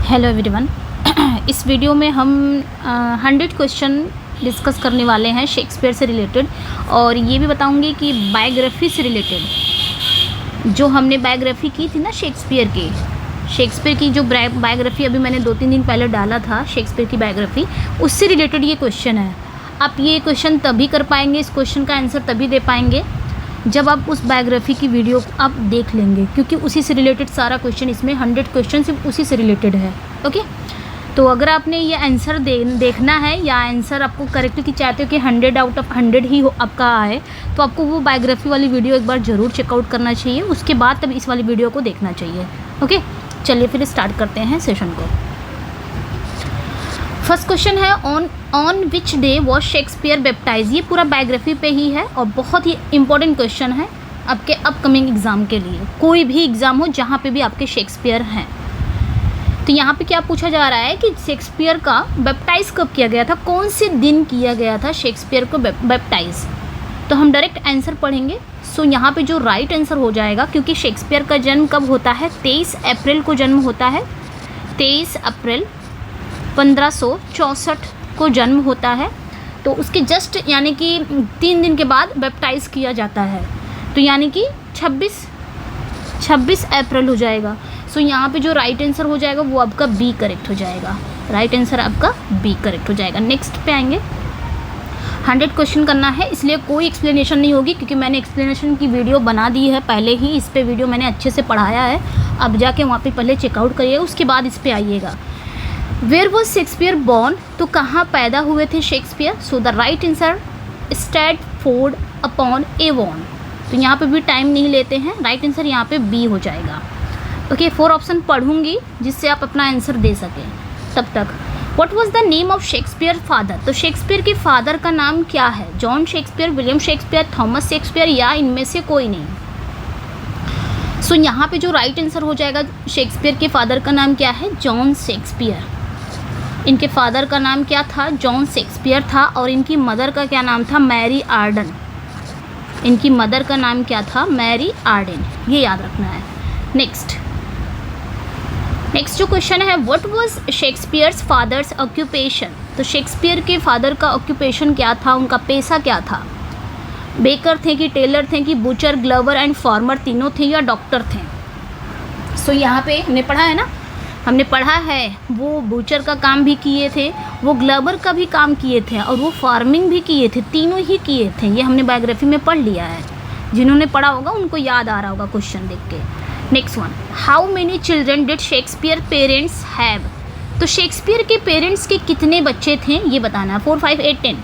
Hello everyone. इस video में हम 100 क्वेश्चन डिस्कस करने वाले हैं शेक्सपियर से रिलेटेड, और ये भी बताऊंगी कि बायोग्राफी से रिलेटेड जो हमने बायोग्राफी की थी ना शेक्सपियर की जो बायोग्राफी अभी मैंने 2-3 दिन पहले डाला था शेक्सपियर की बायोग्राफी, उससे रिलेटेड ये क्वेश्चन है। आप ये क्वेश्चन तभी कर पाएंगे, इस क्वेश्चन का आंसर तभी दे पाएंगे जब आप उस बायोग्राफी की वीडियो आप देख लेंगे, क्योंकि उसी से रिलेटेड सारा क्वेश्चन, इसमें 100 क्वेश्चन सिर्फ उसी से रिलेटेड है। ओके, तो अगर आपने ये आंसर देखना है या आंसर आपको करेक्टली चाहते हो कि 100 आउट ऑफ 100 ही हो आपका आए, तो आपको वो बायोग्राफी वाली वीडियो एक बार ज़रूर चेकआउट करना चाहिए, उसके बाद तब इस वाली वीडियो को देखना चाहिए। ओके, चलिए फिर स्टार्ट करते हैं सेशन को। फर्स्ट क्वेश्चन है on which day was Shakespeare baptise. ये पूरा बायोग्राफी पे ही है और बहुत ही इंपॉर्टेंट क्वेश्चन है आपके अपकमिंग एग्ज़ाम के लिए, कोई भी एग्ज़ाम हो जहाँ पे भी आपके शेक्सपियर हैं। तो यहाँ पे क्या पूछा जा रहा है कि शेक्सपियर का बैप्टाइज कब किया गया था, कौन से दिन किया गया था शेक्सपियर को बैप्टाइज। तो हम डायरेक्ट आंसर पढ़ेंगे। सो यहाँ पे जो राइट आंसर हो जाएगा, क्योंकि शेक्सपियर का जन्म कब होता है, 23 अप्रैल को जन्म होता है। 23 अप्रैल 1564 को जन्म होता है। तो उसके जस्ट यानी कि 3 दिन के बाद बैप्टाइज किया जाता है, तो यानी कि 26 अप्रैल हो जाएगा। सो यहाँ पे जो राइट आंसर हो जाएगा वो आपका बी करेक्ट हो जाएगा। राइट आंसर आपका बी करेक्ट हो जाएगा। नेक्स्ट पे आएंगे। 100 क्वेश्चन करना है, इसलिए कोई एक्सप्लेनेशन नहीं होगी, क्योंकि मैंने एक्सप्लेनेशन की वीडियो बना दी है पहले ही। इस पे वीडियो मैंने अच्छे से पढ़ाया है, अब जाके वहाँ पे पहले चेकआउट करिएगा, उसके बाद इस पे आइएगा। वेयर वॉज शेक्सपियर बॉर्न, तो कहाँ पैदा हुए थे Shakespeare. So the right answer Stratford upon Avon. तो यहाँ पे भी टाइम नहीं लेते हैं, राइट आंसर यहाँ पे बी हो जाएगा। ओके, 4 ऑप्शन पढ़ूंगी जिससे आप अपना आंसर दे सकें। तब तक what was the name of Shakespeare father. तो शेक्सपियर के फादर का नाम क्या है, John Shakespeare, William Shakespeare, Thomas Shakespeare, या इनमें से कोई नहीं। सो यहाँ पे जो राइट आंसर हो जाएगा, शेक्सपियर के फादर का नाम क्या है, जॉन शेक्सपियर। इनके फादर का नाम क्या था, जॉन शेक्सपियर था, और इनकी मदर का क्या नाम था, मैरी आर्डन। इनकी मदर का नाम क्या था, मैरी आर्डन, ये याद रखना है। नेक्स्ट जो क्वेश्चन है, what was Shakespeare's father's occupation. तो शेक्सपियर के फादर का ऑक्यूपेशन क्या था, उनका पेशा क्या था। बेकर थे कि टेलर थे कि बुचर, ग्लवर एंड फार्मर, तीनों थे या डॉक्टर थे। सो यहाँ पे हमने पढ़ा है ना, हमने पढ़ा है वो बुचर का काम भी किए थे, वो ग्लवर का भी काम किए थे, और वो फार्मिंग भी किए थे, तीनों ही किए थे। ये हमने बायोग्राफी में पढ़ लिया है, जिन्होंने पढ़ा होगा उनको याद आ रहा होगा क्वेश्चन देख के। Next one, how many children did Shakespeare parents have. तो शेक्सपियर के पेरेंट्स के कितने बच्चे थे ये बताना। 4, 5, 8, 10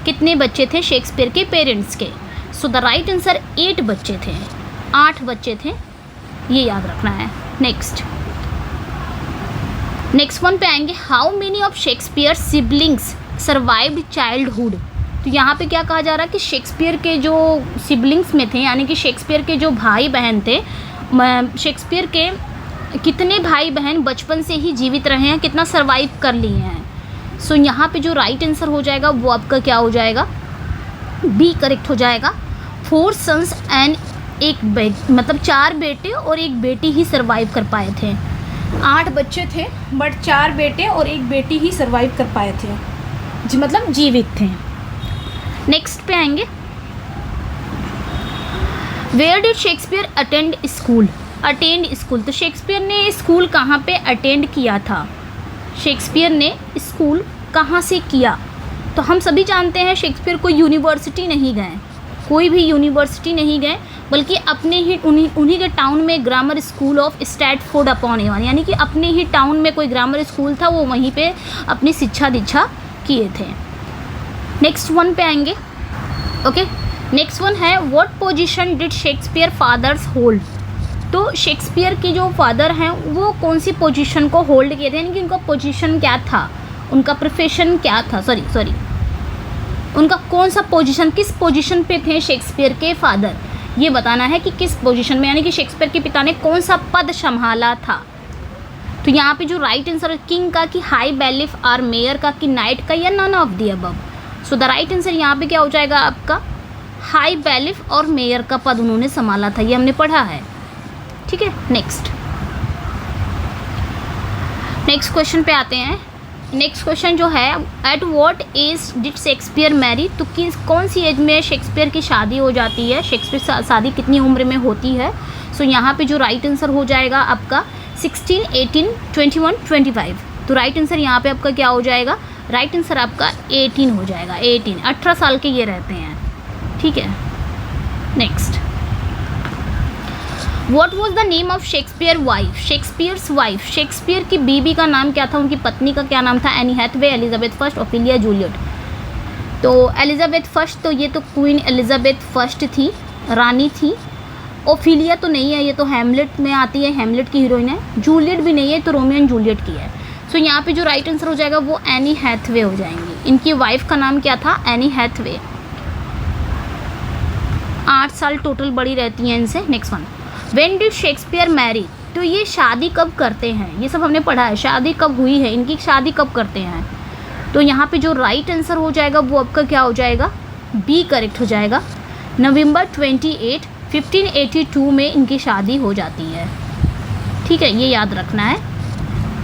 कितने बच्चे थे शेक्सपियर के पेरेंट्स के। सो द राइट आंसर 8 बच्चे थे, 8 बच्चे थे, ये याद रखना है। नेक्स्ट वन पे आएंगे, how many of Shakespeare siblings survived childhood. तो यहाँ पे क्या कहा जा रहा है कि शेक्सपियर के जो सिबलिंग्स में थे, यानी कि शेक्सपियर के जो भाई बहन थे, शेक्सपियर के कितने भाई बहन बचपन से ही जीवित रहे हैं, कितना सर्वाइव कर लिए हैं। सो यहाँ पे जो राइट आंसर हो जाएगा वो आपका क्या हो जाएगा, बी करेक्ट हो जाएगा। 4 सन्स एंड मतलब 4 बेटे और 1 बेटी ही सर्वाइव कर पाए थे। 8 बच्चे थे बट 4 बेटे और 1 बेटी ही सर्वाइव कर पाए थे, मतलब जीवित थे। नेक्स्ट पे आएंगे, where did Shakespeare attend school. तो शेक्सपियर ने स्कूल कहाँ पे अटेंड किया था, शेक्सपियर ने स्कूल कहाँ से किया। तो हम सभी जानते हैं शेक्सपियर कोई यूनिवर्सिटी नहीं गए, कोई भी यूनिवर्सिटी नहीं गए, बल्कि अपने ही उन्हीं के टाउन में grammar school of Stratford upon Avon, यानी कि अपने ही टाउन में कोई ग्रामर स्कूल था, वो वहीं पे अपनी शिक्षा दीक्षा किए थे। नेक्स्ट वन पे आएंगे। ओके, नेक्स्ट वन है, what position did Shakespeare father's hold. तो शेक्सपियर के जो फादर हैं वो कौन सी पोजीशन को होल्ड किए थे, यानी कि उनका पोजीशन क्या था, उनका प्रोफेशन क्या था, सॉरी उनका कौन सा पोजीशन, किस पोजीशन पे थे शेक्सपियर के फादर, ये बताना है कि किस पोजीशन में, यानी कि शेक्सपियर के पिता ने कौन सा पद संभाला था। तो यहाँ पे जो राइट आंसर है, किंग का कि हाई बैलिफ और मेयर का कि नाइट का, या none of the above. So the right answer यहाँ पे क्या हो जाएगा आपका, हाई बैलिफ और मेयर का पद उन्होंने संभाला था, ये हमने पढ़ा है। ठीक है, नेक्स्ट नेक्स्ट क्वेश्चन पे आते हैं। नेक्स्ट क्वेश्चन जो है, at what age did Shakespeare marry, तो कौन सी एज में शेक्सपियर की शादी हो जाती है, शेक्सपियर शादी कितनी उम्र में होती है। सो यहाँ पे जो राइट आंसर हो जाएगा आपका 16, 18, 21, 25। तो राइट आंसर यहाँ पे आपका क्या हो जाएगा, राइट आंसर आपका 18 हो जाएगा। 18 साल के ये रहते हैं, ठीक है। Next, what was the name of Shakespeare wife, Shakespeare's wife, Shakespeare की बीबी का नाम क्या था, उनकी पत्नी का क्या नाम था। Anne Hathaway, Elizabeth first, Ophelia Juliet. तो एलिजाबेथ फर्स्ट, तो ये तो क्वीन एलिजाबेथ फर्स्ट थी, रानी थी। ओफिलिया तो नहीं है, ये तो हैमलेट में आती है, हैमलेट की हीरोइन है। जूलियट भी नहीं है, तो रोमियो एंड जूलियट की है। सो यहाँ पे जो राइट आंसर हो जाएगा वो एनी हैथवे हो जाएंगी। इनकी वाइफ का नाम क्या था, एनी हैथवे। 8 साल टोटल बड़ी रहती हैं इनसे। Next one, when did Shakespeare marry, तो ये शादी कब करते हैं, ये सब हमने पढ़ा है, शादी कब हुई है, इनकी शादी कब करते हैं। तो यहाँ पे जो राइट आंसर हो जाएगा वो आपका क्या हो जाएगा, बी करेक्ट हो जाएगा। नवंबर 28, 1582 में इनकी शादी हो जाती है, ठीक है, ये याद रखना है।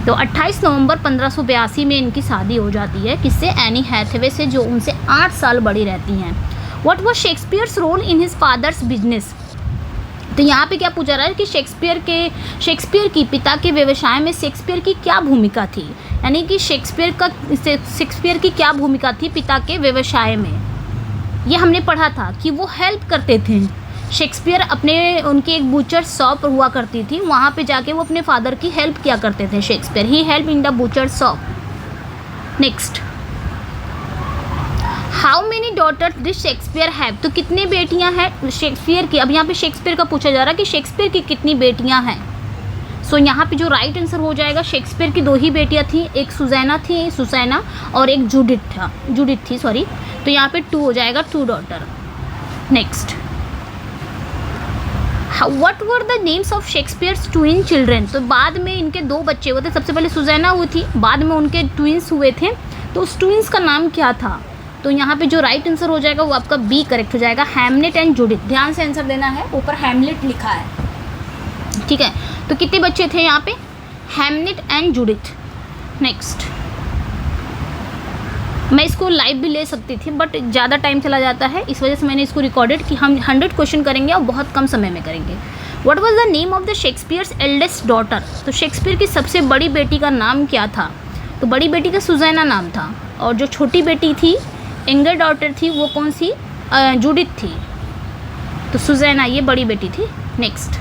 तो 28 नवंबर 1582 में इनकी शादी हो जाती है, किससे, एनी हैथवे से, जो उनसे 8 साल बड़ी रहती हैं। What was Shakespeare's role in his father's business, तो यहाँ पे क्या पूछा रहा है कि शेक्सपियर की पिता के व्यवसाय में शेक्सपियर की क्या भूमिका थी, यानी कि शेक्सपियर की क्या भूमिका थी पिता के व्यवसाय में। ये हमने पढ़ा था कि वो हेल्प करते थे। शेक्सपियर उनकी एक बूचर शॉप हुआ करती थी, वहाँ पे जाके वो अपने फादर की हेल्प किया करते थे। Shakespeare he help in the butcher shop. Next, how many daughters did Shakespeare have, तो कितनी बेटियां हैं शेक्सपियर की। अब यहाँ पे शेक्सपियर का पूछा जा रहा है कि शेक्सपियर की कितनी बेटियां हैं। सो यहाँ पे जो राइट आंसर हो जाएगा, शेक्सपियर की 2 ही बेटियां थी, एक सुसैना और एक जूडिथ थी सॉरी। तो यहाँ पे 2 हो जाएगा, 2 daughter. Next, what were the names of Shakespeare's twin children, तो बाद में इनके 2 बच्चे हुए थे, सबसे पहले सुसैना हुई थी, बाद में उनके ट्विंस हुए थे, तो उस ट्विंस का नाम क्या था। तो यहाँ पे जो राइट आंसर हो जाएगा वो आपका बी करेक्ट हो जाएगा, हैमलेट एंड जूडिथ। ध्यान से आंसर देना है, ऊपर हैमलेट लिखा है, ठीक है। तो कितने बच्चे थे यहाँ पे, हैमलेट एंड जूडिथ। नेक्स्ट, मैं इसको लाइव भी ले सकती थी बट ज़्यादा टाइम चला जाता है, इस वजह से मैंने इसको रिकॉर्डेड कि हम 100 क्वेश्चन करेंगे और बहुत कम समय में करेंगे। What was the name of the Shakespeare's eldest daughter, तो शेक्सपियर की सबसे बड़ी बेटी का नाम क्या था। तो बड़ी बेटी का सुसैना नाम था, और जो छोटी बेटी थी, यंगर डॉटर थी, वो कौन सी, जूडिथ थी। तो सुसैना ये बड़ी बेटी थी। Next,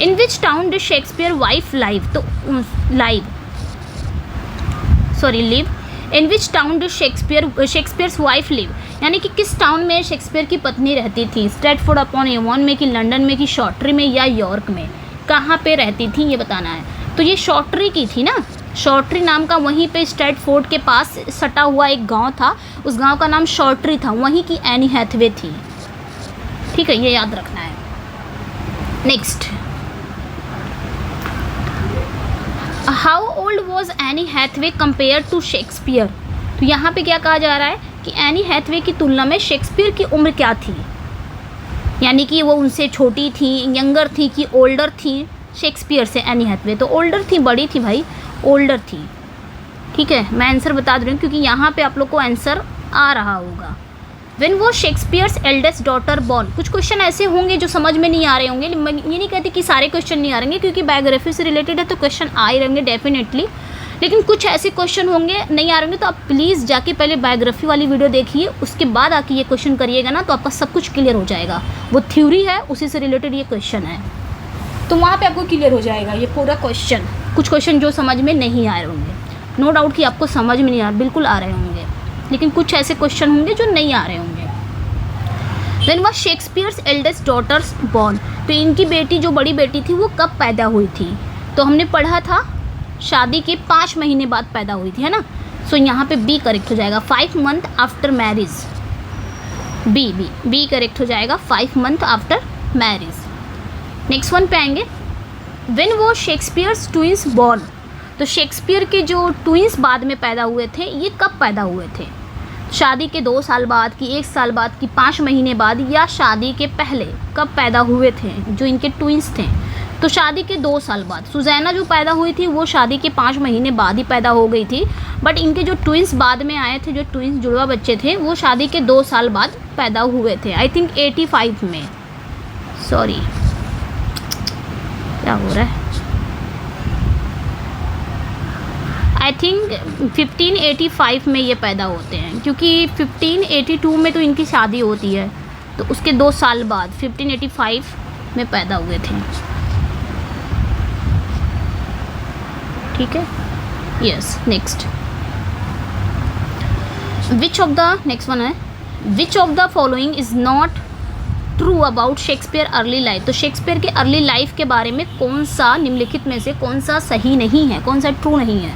in which town did Shakespeare wife live, तो live. In which town did Shakespeare's wife live, यानी कि किस टाउन में शेक्सपियर की पत्नी रहती थी। स्ट्रैटफोर्ड अपॉन एवॉन में, कि लंदन में, कि शॉर्टरी में, या यॉर्क में, कहाँ पे रहती थी ये बताना है। तो ये शॉर्टरी की थी ना, शॉर्टरी नाम का, वहीं पे स्ट्रैटफोर्ड के पास सटा हुआ एक गांव था, उस गांव का नाम शॉर्टरी था, वहीं की एनी हैथवे थी, ठीक है, ये याद रखना है। Next, how old was Anne Hathaway compare to Shakespeare, तो यहाँ पे क्या कहा जा रहा है कि एनी हैथवे की तुलना में शेक्सपियर की उम्र क्या थी, यानी कि वो उनसे छोटी थी, यंगर थी, कि ओल्डर थी शेक्सपियर से। एनी हैथवे तो ओल्डर थी, बड़ी थी भाई, ओल्डर थी, ठीक है। मैं आंसर बता दे रही हूँ क्योंकि यहाँ पे आप लोग को आंसर आ रहा होगा। When were Shakespeare's eldest daughter born, कुछ क्वेश्चन ऐसे होंगे जो समझ में नहीं आ रहे होंगे, मैं ये नहीं कहती कि सारे क्वेश्चन नहीं आ रहेंगे, क्योंकि बायोग्राफी से रिलेटेड है तो क्वेश्चन आ ही रहेंगे डेफिनेटली, लेकिन कुछ ऐसे क्वेश्चन होंगे नहीं आ रहेंगे, तो आप प्लीज़ जाके पहले बायोग्राफी वाली वीडियो देखिए, उसके बाद आके ये क्वेश्चन करिएगा ना, तो आपका सब कुछ क्लियर हो जाएगा। वो थ्योरी है, उसी से रिलेटेड ये क्वेश्चन है, तो वहाँ पे आपको क्लियर हो जाएगा ये पूरा क्वेश्चन। कुछ क्वेश्चन जो समझ में नहीं आ रहे होंगे, नो डाउट कि आपको समझ में नहीं आ रहा, बिल्कुल आ रहे होंगे, लेकिन कुछ ऐसे क्वेश्चन होंगे जो नहीं आ रहे होंगे। When was Shakespeare's eldest daughters born, तो इनकी बेटी जो बड़ी बेटी थी वो कब पैदा हुई थी। तो हमने पढ़ा था शादी के 5 महीने बाद पैदा हुई थी, है ना। सो यहाँ पे बी करेक्ट हो जाएगा, 5 month after marriage. B correct हो जाएगा, 5 month after marriage. Next one पे आएंगे, when were Shakespeare's twins born, तो शेक्सपियर के जो ट्विंस बाद में पैदा हुए थे ये कब पैदा हुए थे। शादी के 2 साल बाद, कि 1 साल बाद, कि 5 महीने बाद, या शादी के पहले कब पैदा हुए थे जो इनके ट्विंस थे। तो शादी के 2 साल बाद। सुजैना जो पैदा हुई थी वो शादी के 5 महीने बाद ही पैदा हो गई थी, बट इनके जो ट्विंस बाद में आए थे, जो ट्विंस जुड़वा बच्चे थे, वो शादी के 2 साल बाद पैदा हुए थे। आई थिंक 85 में, सॉरी क्या हो रहा है, आई थिंक 1585 में ये पैदा होते हैं, क्योंकि 1582 में तो इनकी शादी होती है, तो उसके 2 साल बाद 1585 में पैदा हुए थे। ठीक है, yes. Next, which of the, next one है, which of the following is not true about Shakespeare early life. तो शेक्सपियर के अर्ली लाइफ के बारे में कौन सा निम्नलिखित में से कौन सा सही नहीं है, कौन सा ट्रू नहीं है।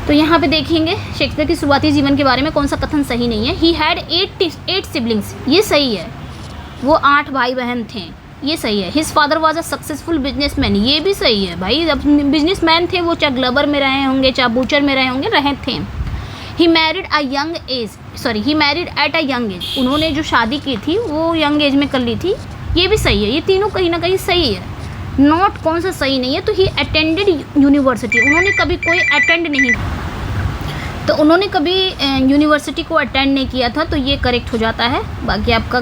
तो यहाँ पे देखेंगे शेक्सपियर की शुरुआती जीवन के बारे में कौन सा कथन सही नहीं है। ही हैड 8 सिबलिंग्स, ये सही है, वो 8 भाई बहन थे, ये सही है। His father was a successful businessman, ये भी सही है भाई, जब बिजनेसमैन थे वो, चाहे ग्लबर में रहे होंगे, चाहे बूचर में रहे होंगे, रहे थे। He married at a young age, उन्होंने जो शादी की थी वो यंग एज में कर ली थी, ये भी सही है। ये तीनों कहीं ना कहीं सही है। नॉट कौन सा सही नहीं है, तो ही अटेंडेड यूनिवर्सिटी, उन्होंने कभी कोई अटेंड नहीं, तो उन्होंने कभी यूनिवर्सिटी को अटेंड नहीं किया था, तो ये करेक्ट हो जाता है। बाकी आपका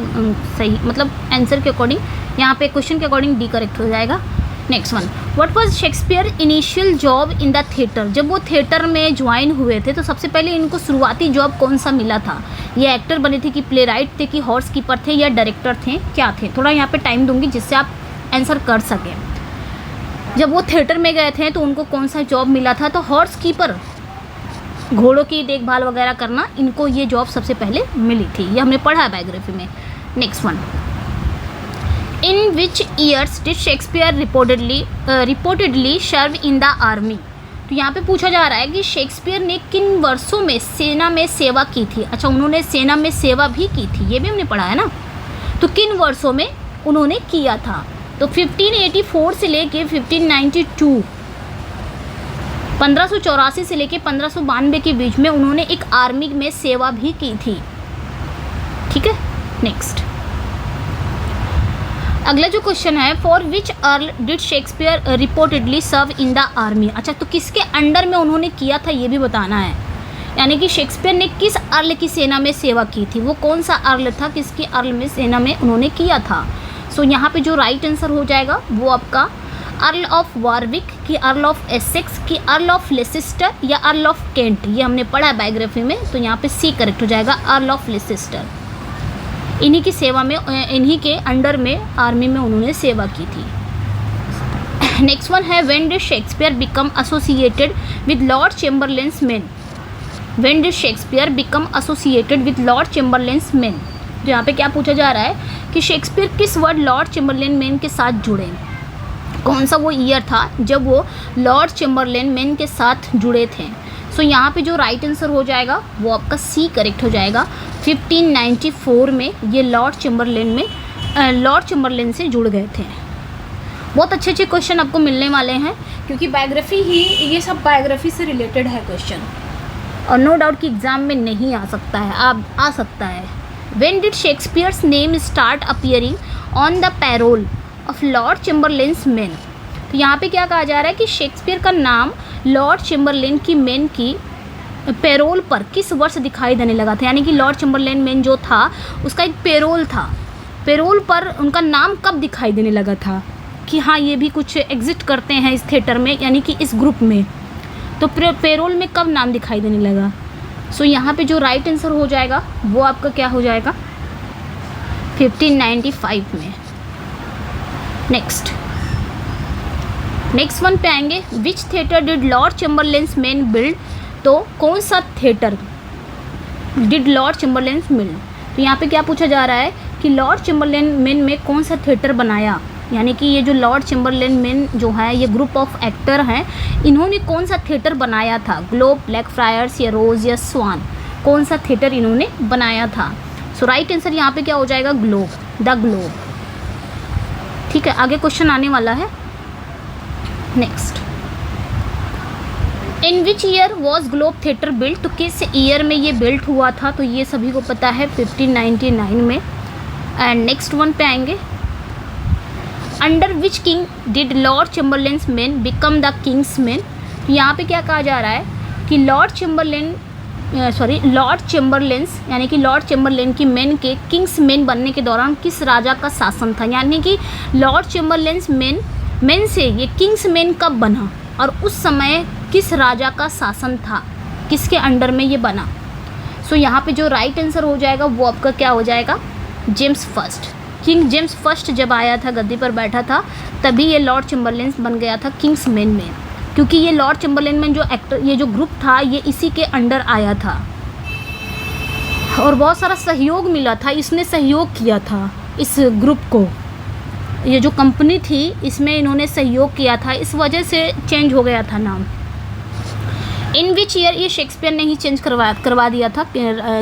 सही, मतलब आंसर के अकॉर्डिंग, यहाँ पे क्वेश्चन के अकॉर्डिंग डी करेक्ट हो जाएगा। Next one, what was Shakespeare initial job in the theatre. जब वो थिएटर में ज्वाइन हुए थे तो सबसे पहले इनको शुरुआती जॉब कौन सा मिला था। ये एक्टर बने थे कि प्ले राइट थे कि हॉर्स कीपर थे या डायरेक्टर थे, क्या थे। थोड़ा यहाँ पे टाइम दूंगी जिससे आप आंसर कर सकें। जब वो थिएटर में गए थे तो उनको कौन सा जॉब मिला था, तो हॉर्स कीपर, घोड़ों की देखभाल वगैरह करना, इनको ये जॉब सबसे पहले मिली थी, ये हमने पढ़ा है बायोग्राफी में। Next one, in which years did Shakespeare reportedly serve in the army. तो यहाँ पे पूछा जा रहा है कि शेक्सपियर ने किन वर्षों में सेना में सेवा की थी। अच्छा, उन्होंने सेना में सेवा भी की थी, ये भी हमने पढ़ा है ना। तो किन वर्षों में उन्होंने किया था, तो 1584 से लेके 1592, 1584 से लेके 1592 के बीच में उन्होंने एक आर्मी में सेवा भी की थी। ठीक है, नेक्स्ट अगला जो क्वेश्चन है, for which earl did Shakespeare reportedly serve in the army. अच्छा, तो किसके अंडर में उन्होंने किया था ये भी बताना है, यानी कि शेक्सपियर ने किस अर्ल की सेना में सेवा की थी, वो कौन सा अर्ल था, किसकी अर्ल में सेना में उन्होंने किया था। सो यहाँ पे जो राइट आंसर हो जाएगा वो आपका अर्ल ऑफ वारविक की, अर्ल ऑफ एसेक्स की, अर्ल ऑफ लेसिस्टर या अर्ल ऑफ केंट, ये हमने पढ़ा है बायोग्राफी में, तो यहाँ पे सी करेक्ट हो जाएगा, अर्ल ऑफ लेसिस्टर। इन्हीं की सेवा में, इन्हीं के अंडर में आर्मी में उन्होंने सेवा की थी। नेक्स्ट वन है, when did Shakespeare become associated with Lord Chamberlain's men. When did Shakespeare become associated with Lord Chamberlain's men. तो यहाँ पे क्या पूछा जा रहा है कि शेक्सपियर किस वर्ड लॉर्ड चैम्बरलेन मेन के साथ जुड़े, कौन सा वो ईयर था जब वो लॉर्ड चैम्बरलेन मेन के साथ जुड़े थे। सो यहाँ पे जो राइट आंसर हो जाएगा वो आपका सी करेक्ट हो जाएगा। 1594 में ये लॉर्ड चैम्बरलेन से जुड़ गए थे। बहुत अच्छे अच्छे क्वेश्चन आपको मिलने वाले हैं, क्योंकि बायोग्राफी ही, ये सब बायोग्राफी से रिलेटेड है क्वेश्चन, और नो डाउट कि एग्ज़ाम में नहीं आ सकता है, आप आ सकता है। When did Shakespeare's name start appearing on the payroll of Lord Chamberlain's men. तो यहाँ पे क्या कहा जा रहा है कि शेक्सपियर का नाम लॉर्ड चैम्बरलेन की मेन की पैरोल पर किस वर्ष दिखाई देने लगा था, यानी कि लॉर्ड चैम्बरलेन मेन जो था उसका एक पैरोल था, पैरोल पर उनका नाम कब दिखाई देने लगा था कि हाँ ये भी कुछ एग्जिस्ट करते हैं इस थिएटर में, यानी कि इस ग्रुप में, तो पैरोल में कब नाम दिखाई देने लगा। सो यहाँ पे जो राइट आंसर हो जाएगा वो आपका क्या हो जाएगा, 1595 में। नेक्स्ट वन पे आएंगे, which theatre did Lord Chamberlain's men build. तो कौन सा theatre did Lord Chamberlain's build. तो यहाँ पे क्या पूछा जा रहा है कि लॉर्ड चैम्बरलेन मेन में कौन सा थिएटर बनाया, यानी कि ये जो लॉर्ड चैम्बरलेन मेन जो है, ये ग्रुप ऑफ एक्टर हैं, इन्होंने कौन सा थिएटर बनाया था, ग्लोब, ब्लैकफ्रायर्स या रोज या स्वान, कौन सा थिएटर इन्होंने बनाया था। सो राइट आंसर यहाँ पे क्या हो जाएगा, ग्लोब, द ग्लोब। ठीक है, आगे क्वेश्चन आने वाला है। Next, in which year was globe theatre built. तो किस ईयर में ये बिल्ट हुआ था, तो ये सभी को पता है 1599 में। एंड नेक्स्ट वन पे आएंगे, under which king did Lord Chamberlain's men become the king's men. यहाँ पे क्या कहा जा रहा है कि लॉर्ड चैम्बरलेन्स यानी कि लॉर्ड चैम्बरलेन की मेन के किंग्स मेन बनने के दौरान किस राजा का शासन था, यानी कि लॉर्ड चैम्बरलेन्स मेन से ये किंग्स मेन कब बना और उस समय किस राजा का शासन था, किसके अंडर में ये बना। सो यहाँ पे जो राइट आंसर हो जाएगा वो आपका क्या हो जाएगा, James first. King James first जब आया था, गद्दी पर बैठा था, तभी ये लॉर्ड चैम्बरलेन बन गया था किंग्स मेन में, क्योंकि ये लॉर्ड चैम्बरलेन में जो ये जो ग्रुप था ये इसी के अंडर आया था और बहुत सारा सहयोग मिला था, इसने सहयोग किया था इस ग्रुप को, ये जो कंपनी थी इसमें इन्होंने सहयोग किया था, इस वजह से चेंज हो गया था नाम। इन विच ईयर, ये शेक्सपियर ने ही चेंज करवा दिया था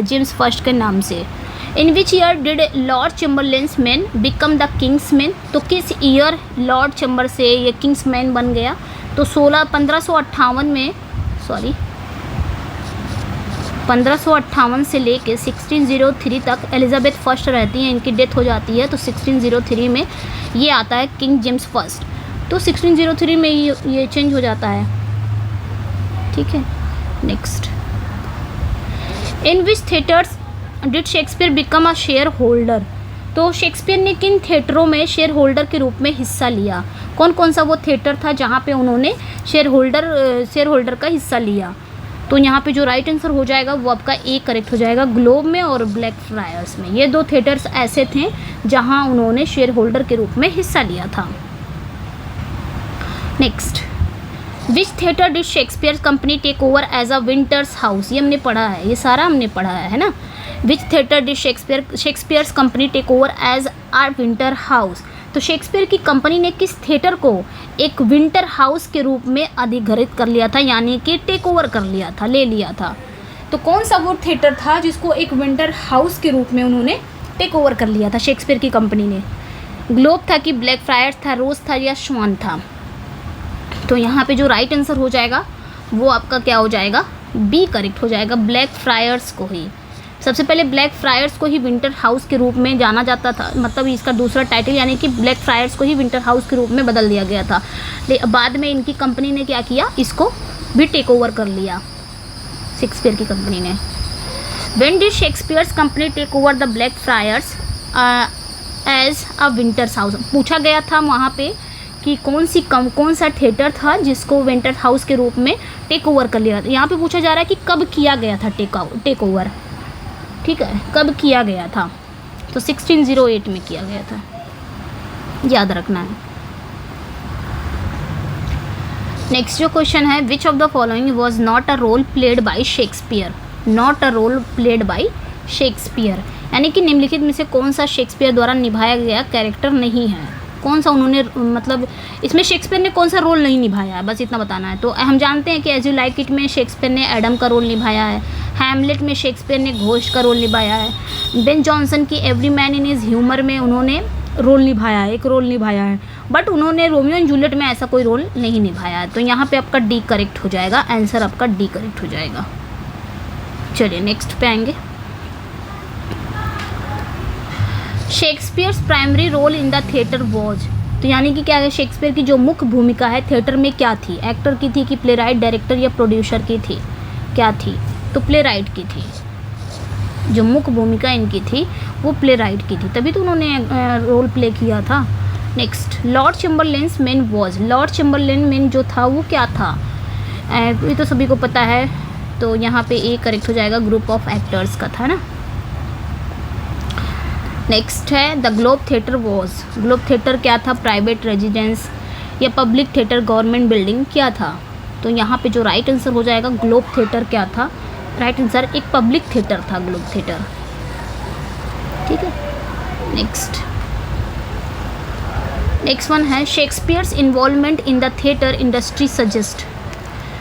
जेम्स फर्स्ट के नाम से। In which year did Lord Chamberlain's man become the king's man, तो किस ईयर लॉर्ड चैम्बर से ये किंग्स मैन बन गया, तो 1558 से लेके 1603 तक एलिजाबेथ फर्स्ट रहती हैं, इनकी डेथ हो जाती है, तो 1603 में ये आता है किंग जेम्स फर्स्ट, तो 1603 में ये चेंज हो जाता है। ठीक है, next, in which theatres did Shakespeare become a share holder, तो शेक्सपियर ने किन थिएटरों में शेयर होल्डर के रूप में हिस्सा लिया, कौन कौन सा वो थिएटर था जहाँ पे उन्होंने शेयर होल्डर का हिस्सा लिया। तो यहाँ पे जो राइट आंसर हो जाएगा वो आपका ए करेक्ट हो जाएगा, ग्लोब में और ब्लैक फ्रायर्स में। ये दो थिएटर्स ऐसे थे जहाँ उन्होंने शेयर होल्डर के रूप में हिस्सा लिया था। Next, which theatre did Shakespeare company take over as a winter's house, ये हमने पढ़ा है, ये सारा हमने पढ़ा है ना। Which theatre did Shakespeare's company take over as a winter house, तो शेक्सपियर की कंपनी ने किस थिएटर को एक विंटर हाउस के रूप में अधिग्रहित कर लिया था, यानी कि टेक ओवर कर लिया था, ले लिया था। तो कौन सा वो थिएटर था जिसको एक विंटर हाउस के रूप में उन्होंने टेक ओवर कर लिया था शेक्सपियर की कंपनी ने, ग्लोब था कि ब्लैक फ्रायर्स था, रोज था या स्वान था। तो यहाँ पे जो राइट आंसर हो जाएगा वो आपका क्या हो जाएगा, बी करेक्ट हो जाएगा, ब्लैक फ्रायर्स को ही। सबसे पहले ब्लैक फ्रायर्स को ही विंटर हाउस के रूप में जाना जाता था, मतलब इसका दूसरा टाइटल, यानी कि ब्लैक फ्रायर्स को ही विंटर हाउस के रूप में बदल दिया गया था। बाद में इनकी कंपनी ने क्या किया, इसको भी टेक ओवर कर लिया शेक्सपियर की कंपनी ने। When did Shakespeare's company take over the Blackfriars as a winter's house, पूछा गया था वहाँ पे कि कौन सा थिएटर था जिसको विंटर हाउस के रूप में टेक ओवर कर लिया था। यहाँ पे पूछा जा रहा है कि कब किया गया था टेक ओवर, ठीक है, कब किया गया था, तो 1608 में किया गया था, याद रखना है। नेक्स्ट जो क्वेश्चन है, which of the following was not a role played by Shakespeare, not a role played by Shakespeare, यानी कि निम्नलिखित में से कौन सा शेक्सपियर द्वारा निभाया गया कैरेक्टर नहीं है, कौन सा उन्होंने, मतलब इसमें शेक्सपियर ने कौन सा रोल नहीं निभाया है, बस इतना बताना है। तो हम जानते हैं कि एज यू लाइक इट में शेक्सपियर ने एडम का रोल निभाया है, हैमलेट में शेक्सपियर ने घोष का रोल निभाया है, बेन जॉनसन की every man in his humour में उन्होंने रोल निभाया है, एक रोल निभाया है, बट उन्होंने रोमियो एंड जूलियट में ऐसा कोई रोल नहीं निभाया है। तो यहाँ पे आपका डी करेक्ट हो जाएगा, आंसर आपका डी करेक्ट हो जाएगा। चलिए नेक्स्ट पे आएंगे। Shakespeare's primary role in the theatre was, तो यानी कि क्या है, शेक्सपियर की जो मुख्य भूमिका है थिएटर में क्या थी, एक्टर की थी कि प्लेराइट, डायरेक्टर या प्रोड्यूसर की थी, क्या थी, तो प्लेराइट की थी। जो मुख्य भूमिका इनकी थी वो प्लेराइट की थी, तभी तो उन्होंने रोल प्ले किया था। Next, Lord Chamberlain's men was, Lord Chamberlain men जो था वो क्या था, ये तो सभी को पता है, तो यहाँ पे ए करेक्ट हो जाएगा, ग्रुप ऑफ एक्टर्स का था ना। नेक्स्ट है, the globe theatre was, globe theatre क्या था, प्राइवेट रेजिडेंस या पब्लिक थिएटर, गवर्नमेंट बिल्डिंग क्या था, तो यहाँ पे जो राइट आंसर हो जाएगा, ग्लोब थिएटर क्या था, राइट आंसर एक पब्लिक थिएटर था ग्लोब थिएटर। ठीक है, नेक्स्ट वन है, Shakespeare's involvement in the theatre industry suggest,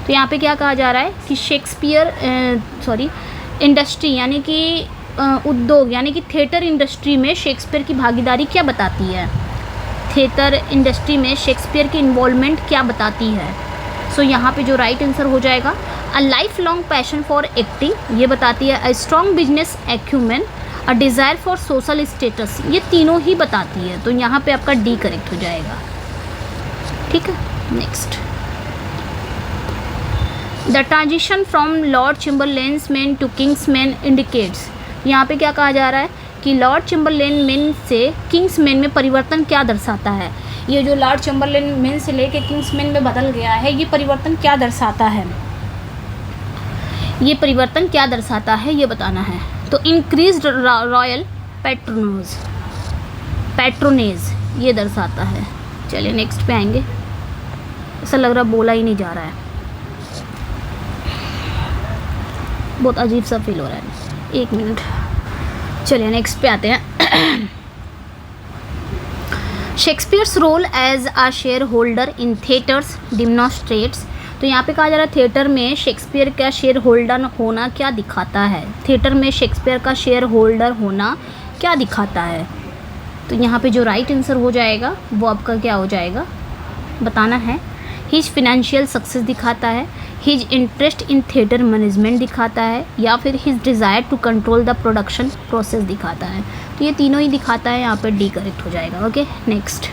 तो यहाँ पे क्या कहा जा रहा है कि शेक्सपियर इंडस्ट्री यानी कि उद्योग यानी कि थिएटर इंडस्ट्री में शेक्सपियर की भागीदारी क्या बताती है, थिएटर इंडस्ट्री में शेक्सपियर की इन्वॉल्वमेंट क्या बताती है। सो यहाँ पे जो राइट आंसर हो जाएगा, a life long passion for acting, ये बताती है, a strong business acumen, a desire for social status, ये तीनों ही बताती है, तो यहाँ पे आपका डी करेक्ट हो जाएगा। ठीक है, next. The transition from Lord Chamberlain's man to king's man indicates, यहाँ पे क्या कहा जा रहा है कि लॉर्ड चैम्बरलेन मैन से किंग्स मैन में परिवर्तन क्या दर्शाता है। ये जो लॉर्ड चैम्बरलेन मैन से लेके किंग्स मैन में बदल गया है, ये परिवर्तन क्या दर्शाता है, ये परिवर्तन क्या दर्शाता है ये बताना है। तो इंक्रीज्ड रॉयल पैट्रोनेज ये दर्शाता है। चलिए नेक्स्ट पे आएंगे। ऐसा लग रहा बोला ही नहीं जा रहा है, बहुत अजीब सा फील हो रहा है। एक मिनट, चलिए नेक्स्ट पे आते हैं। Shakespeare's role as a shareholder in theatres demonstrates, तो यहाँ पे कहा जा रहा है थिएटर में शेक्सपियर का शेयर होल्डर होना क्या दिखाता है। थिएटर में शेक्सपियर का शेयर होल्डर होना क्या दिखाता है, तो यहाँ पे जो राइट आंसर हो जाएगा वो आपका क्या हो जाएगा बताना है। हिज फिनेंशियल सक्सेस दिखाता है, his interest in theatre management दिखाता है, या फिर his desire to control the production process दिखाता है। तो ये तीनों ही दिखाता है, यहाँ पे डी करेक्ट हो जाएगा। Okay, next.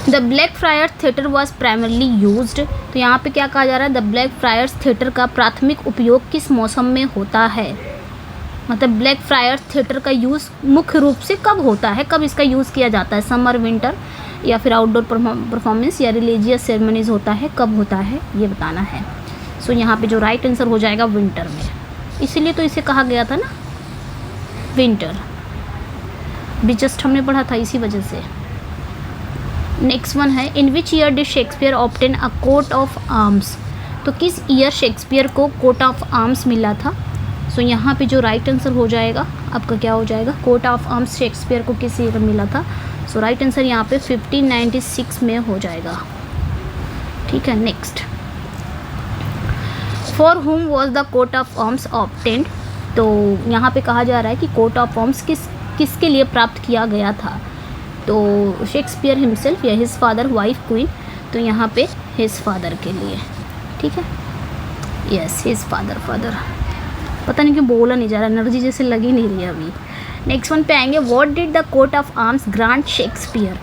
The black fryers theatre was primarily used, तो यहाँ पे क्या कहा जा रहा है, द ब्लैक फ्रायर्स थिएटर का प्राथमिक उपयोग किस मौसम में होता है। मतलब ब्लैक फ्रायर्स थिएटर का यूज़ मुख्य रूप से कब होता है, कब इसका यूज़ किया जाता है, समर, विंटर, या फिर आउटडोर परफॉर्मेंस या रिलीजियस सेरेमनीज़ होता है, कब होता है ये बताना है। सो यहाँ पे जो राइट आंसर हो जाएगा विंटर में, इसीलिए तो इसे कहा गया था ना विंटर, भी जस्ट हमने पढ़ा था इसी वजह से। नेक्स्ट वन है, in which year did Shakespeare obtain a coat of arms, तो किस ईयर शेक्सपियर को कोट ऑफ आर्म्स मिला था। सो यहाँ पे जो राइट आंसर हो जाएगा आपका क्या हो जाएगा, कोट ऑफ आर्म्स शेक्सपियर को किस ईयर मिला था। सो राइट आंसर यहाँ पे 1596 में हो जाएगा। ठीक है, next. For whom was the coat of arms obtained, तो यहाँ पे कहा जा रहा है कि कोट ऑफ आर्म्स किसके लिए प्राप्त किया गया था, तो शेक्सपियर हिमसेल्फ या हिज फादर, वाइफ, क्वीन, तो यहाँ पे हिज फादर के लिए। ठीक है, यस हिज फादर, पता नहीं क्यों बोला नहीं जा रहा, एनर्जी जैसे लगी नहीं रही अभी। नेक्स्ट वन पे आएंगे, what did the coat of arms grant Shakespeare,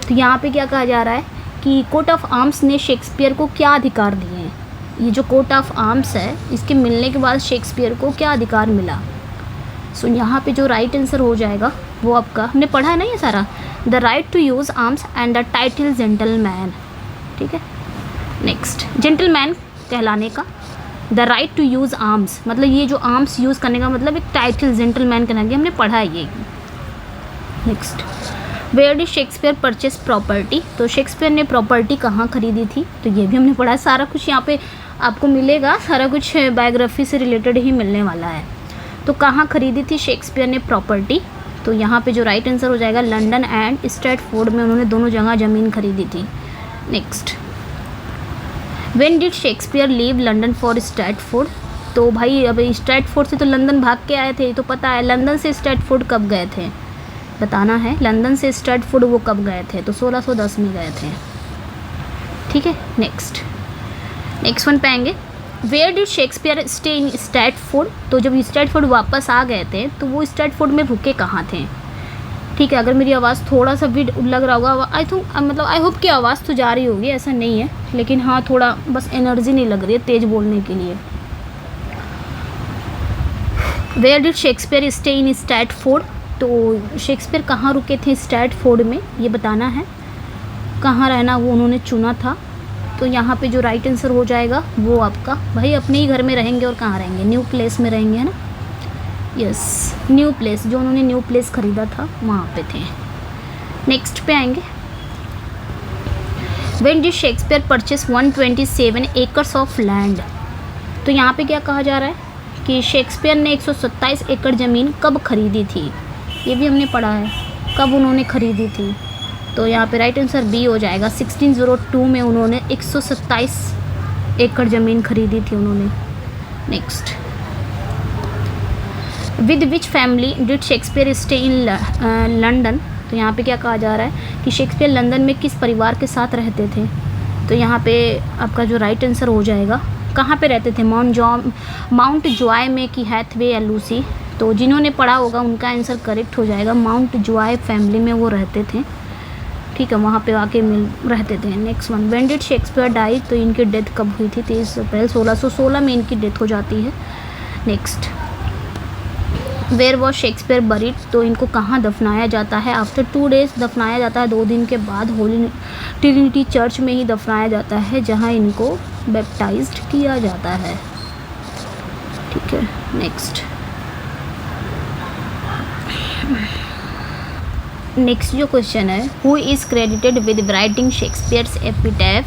तो यहाँ पे क्या कहा जा रहा है कि कोट ऑफ आर्म्स ने शेक्सपियर को क्या अधिकार दिए हैं। ये जो कोट ऑफ आर्म्स है इसके मिलने के बाद शेक्सपियर को क्या अधिकार मिला। सो यहाँ पे जो राइट आंसर हो जाएगा वो आपका, हमने पढ़ा है ना ये सारा, the right to use arms and the title gentleman. ठीक है, नेक्स्ट, जेंटलमैन कहलाने का, the right to use arms मतलब ये जो आर्म्स यूज़ करने का मतलब एक टाइटल जेंटलमैन कहना गया, हमने पढ़ा है ये। Next, where did Shakespeare purchase property, तो शेक्सपियर ने प्रॉपर्टी कहाँ खरीदी थी, तो ये भी हमने पढ़ा है। सारा कुछ यहाँ पे आपको मिलेगा, सारा कुछ बायोग्राफी से रिलेटेड ही मिलने वाला है। तो कहाँ खरीदी थी शेक्सपियर ने प्रॉपर्टी, तो यहाँ पे जो राइट आंसर हो जाएगा लंदन एंड स्ट्रैटफोर्ड में उन्होंने दोनों जगह ज़मीन खरीदी थी। Next, when did Shakespeare leave London for Stratford, तो भाई अब स्ट्रैटफोर्ड से तो लंदन भाग के आए थे, तो पता है लंदन से स्ट्रैटफोर्ड कब गए थे बताना है। लंदन से स्ट्रैटफोर्ड वो कब गए थे, तो 1610 में गए थे। ठीक है, नेक्स्ट वन पे आएंगे, where did Shakespeare stay in Stratford, तो जब स्ट्रैटफोर्ड वापस आ गए थे तो वो स्ट्रैटफोर्ड में रुके कहाँ थे। ठीक है, अगर मेरी आवाज़ थोड़ा सा भी लग रहा होगा, आई होप कि आवाज़ तो जा रही होगी, ऐसा नहीं है, लेकिन हाँ थोड़ा बस एनर्जी नहीं लग रही है तेज़ बोलने के लिए। Where did Shakespeare stay in Stratford, तो शेक्सपियर कहाँ रुके थे स्ट्रैटफोर्ड में ये बताना है, कहाँ रहना वो उन्होंने चुना था। तो यहाँ पे जो राइट आंसर हो जाएगा वो आपका, भाई अपने ही घर में रहेंगे और कहाँ रहेंगे, न्यू प्लेस में रहेंगे, है ना। यस, न्यू प्लेस, जो उन्होंने न्यू प्लेस ख़रीदा था वहाँ पे थे। नेक्स्ट पे आएंगे, when did Shakespeare purchase 127 acres of land, तो यहाँ पे क्या कहा जा रहा है कि शेक्सपियर ने 127 एकड़ ज़मीन कब खरीदी थी, ये भी हमने पढ़ा है कब उन्होंने खरीदी थी। तो यहाँ पे राइट आंसर बी हो जाएगा, 1602 में उन्होंने 127 एकड़ ज़मीन खरीदी थी उन्होंने। Next, with which family did Shakespeare stay in London, तो यहाँ पे क्या कहा जा रहा है कि शेक्सपियर लंदन में किस परिवार के साथ रहते थे। तो यहाँ पे आपका जो राइट आंसर हो जाएगा, कहाँ पे रहते थे, माउंट जॉय में कि हैथवे या लूसी, तो जिन्होंने पढ़ा होगा उनका आंसर करेक्ट हो जाएगा। माउंट जॉय फैमिली में वो रहते थे, ठीक है, वहाँ पे आके मिल रहते थे। Next one, when did Shakespeare die, तो इनकी डेथ कब हुई थी? 23 अप्रैल 1616 में इनकी डेथ हो जाती है। Next, where was Shakespeare buried, तो इनको कहाँ दफनाया जाता है? आफ्टर 2 days दफनाया जाता है, 2 दिन के बाद होली ट्रिनिटी चर्च में ही दफनाया जाता है, जहाँ इनको बैप्टाइज्ड किया जाता है, ठीक है। नेक्स्ट जो क्वेश्चन है, who is credited with writing Shakespeare's epitaph,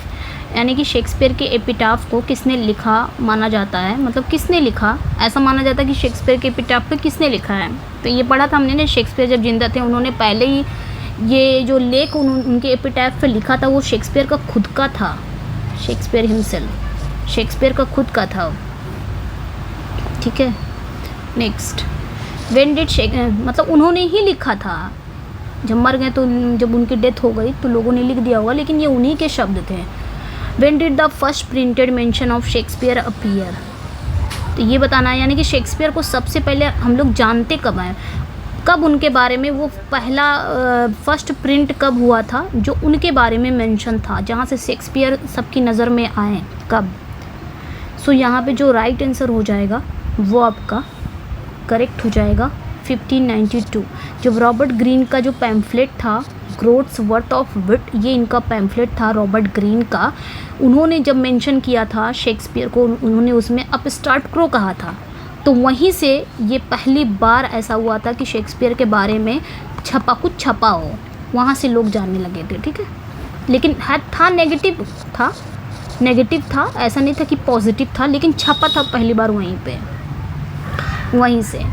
यानी कि शेक्सपियर के एपिटाफ को किसने लिखा माना जाता है, मतलब किसने लिखा, ऐसा माना जाता है कि शेक्सपियर के एपिटाफ पे किसने लिखा है। तो ये पढ़ा था हमने ना, शेक्सपियर जब जिंदा थे उन्होंने पहले ही ये जो लेख उनके एपिटाफ पे लिखा था वो शेक्सपियर का खुद का था, शेक्सपियर हिमसेल्फ, शेक्सपियर का खुद का था, ठीक है। नेक्स्ट, व्हेन डिड मतलब उन्होंने ही लिखा था, जब मर गए तो जब उनकी डेथ हो गई तो लोगों ने लिख दिया होगा, लेकिन ये उन्हीं के शब्द थे। When did the first printed mention of Shakespeare appear, तो ये बताना है, यानी कि शेक्सपियर को सबसे पहले हम लोग जानते कब हैं, कब उनके बारे में वो पहला फर्स्ट प्रिंट कब हुआ था जो उनके बारे में मेंशन था, जहाँ से शेक्सपियर सबकी नज़र में आए, कब। सो यहाँ पे जो राइट आंसर हो जाएगा वो आपका करेक्ट हो जाएगा 1592। जब रॉबर्ट ग्रीन का जो पैम्फलेट था ग्रोथ्स वर्थ ऑफ विट, ये इनका पैम्फलेट था रॉबर्ट ग्रीन का, उन्होंने जब मेंशन किया था शेक्सपियर को, उन्होंने उसमें अपस्टार्ट क्रो कहा था, तो वहीं से ये पहली बार ऐसा हुआ था कि शेक्सपियर के बारे में कुछ छपा हो, वहाँ से लोग जानने लगे थे, ठीक है। लेकिन था नेगेटिव था, ऐसा नहीं था कि पॉजिटिव था, लेकिन छपा था पहली बार वहीं से।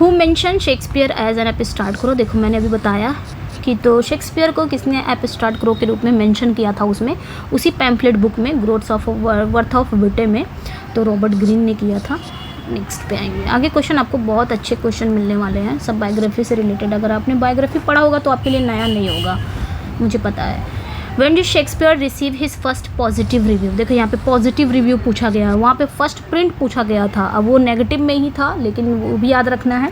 Who mention Shakespeare as an upstart crow, देखो मैंने अभी बताया कि तो शेक्सपियर को किसने एपिस्टार्ट क्रो के रूप में मेंशन किया था, उसमें उसी पैम्फलेट बुक में ग्रोथ्स ऑफ वर्थ ऑफ विटे में, तो रॉबर्ट ग्रीन ने किया था। नेक्स्ट पे आएंगे, आगे क्वेश्चन आपको बहुत अच्छे क्वेश्चन मिलने वाले हैं, सब बायोग्राफी से रिलेटेड। अगर आपने बायोग्राफी पढ़ा होगा तो आपके लिए नया नहीं होगा, मुझे पता है। When did Shakespeare receive his first positive review, देखो यहाँ पे पॉजिटिव रिव्यू पूछा गया है, वहाँ पे फर्स्ट प्रिंट पूछा गया था, अब वो नेगेटिव में ही था, लेकिन वो भी याद रखना है।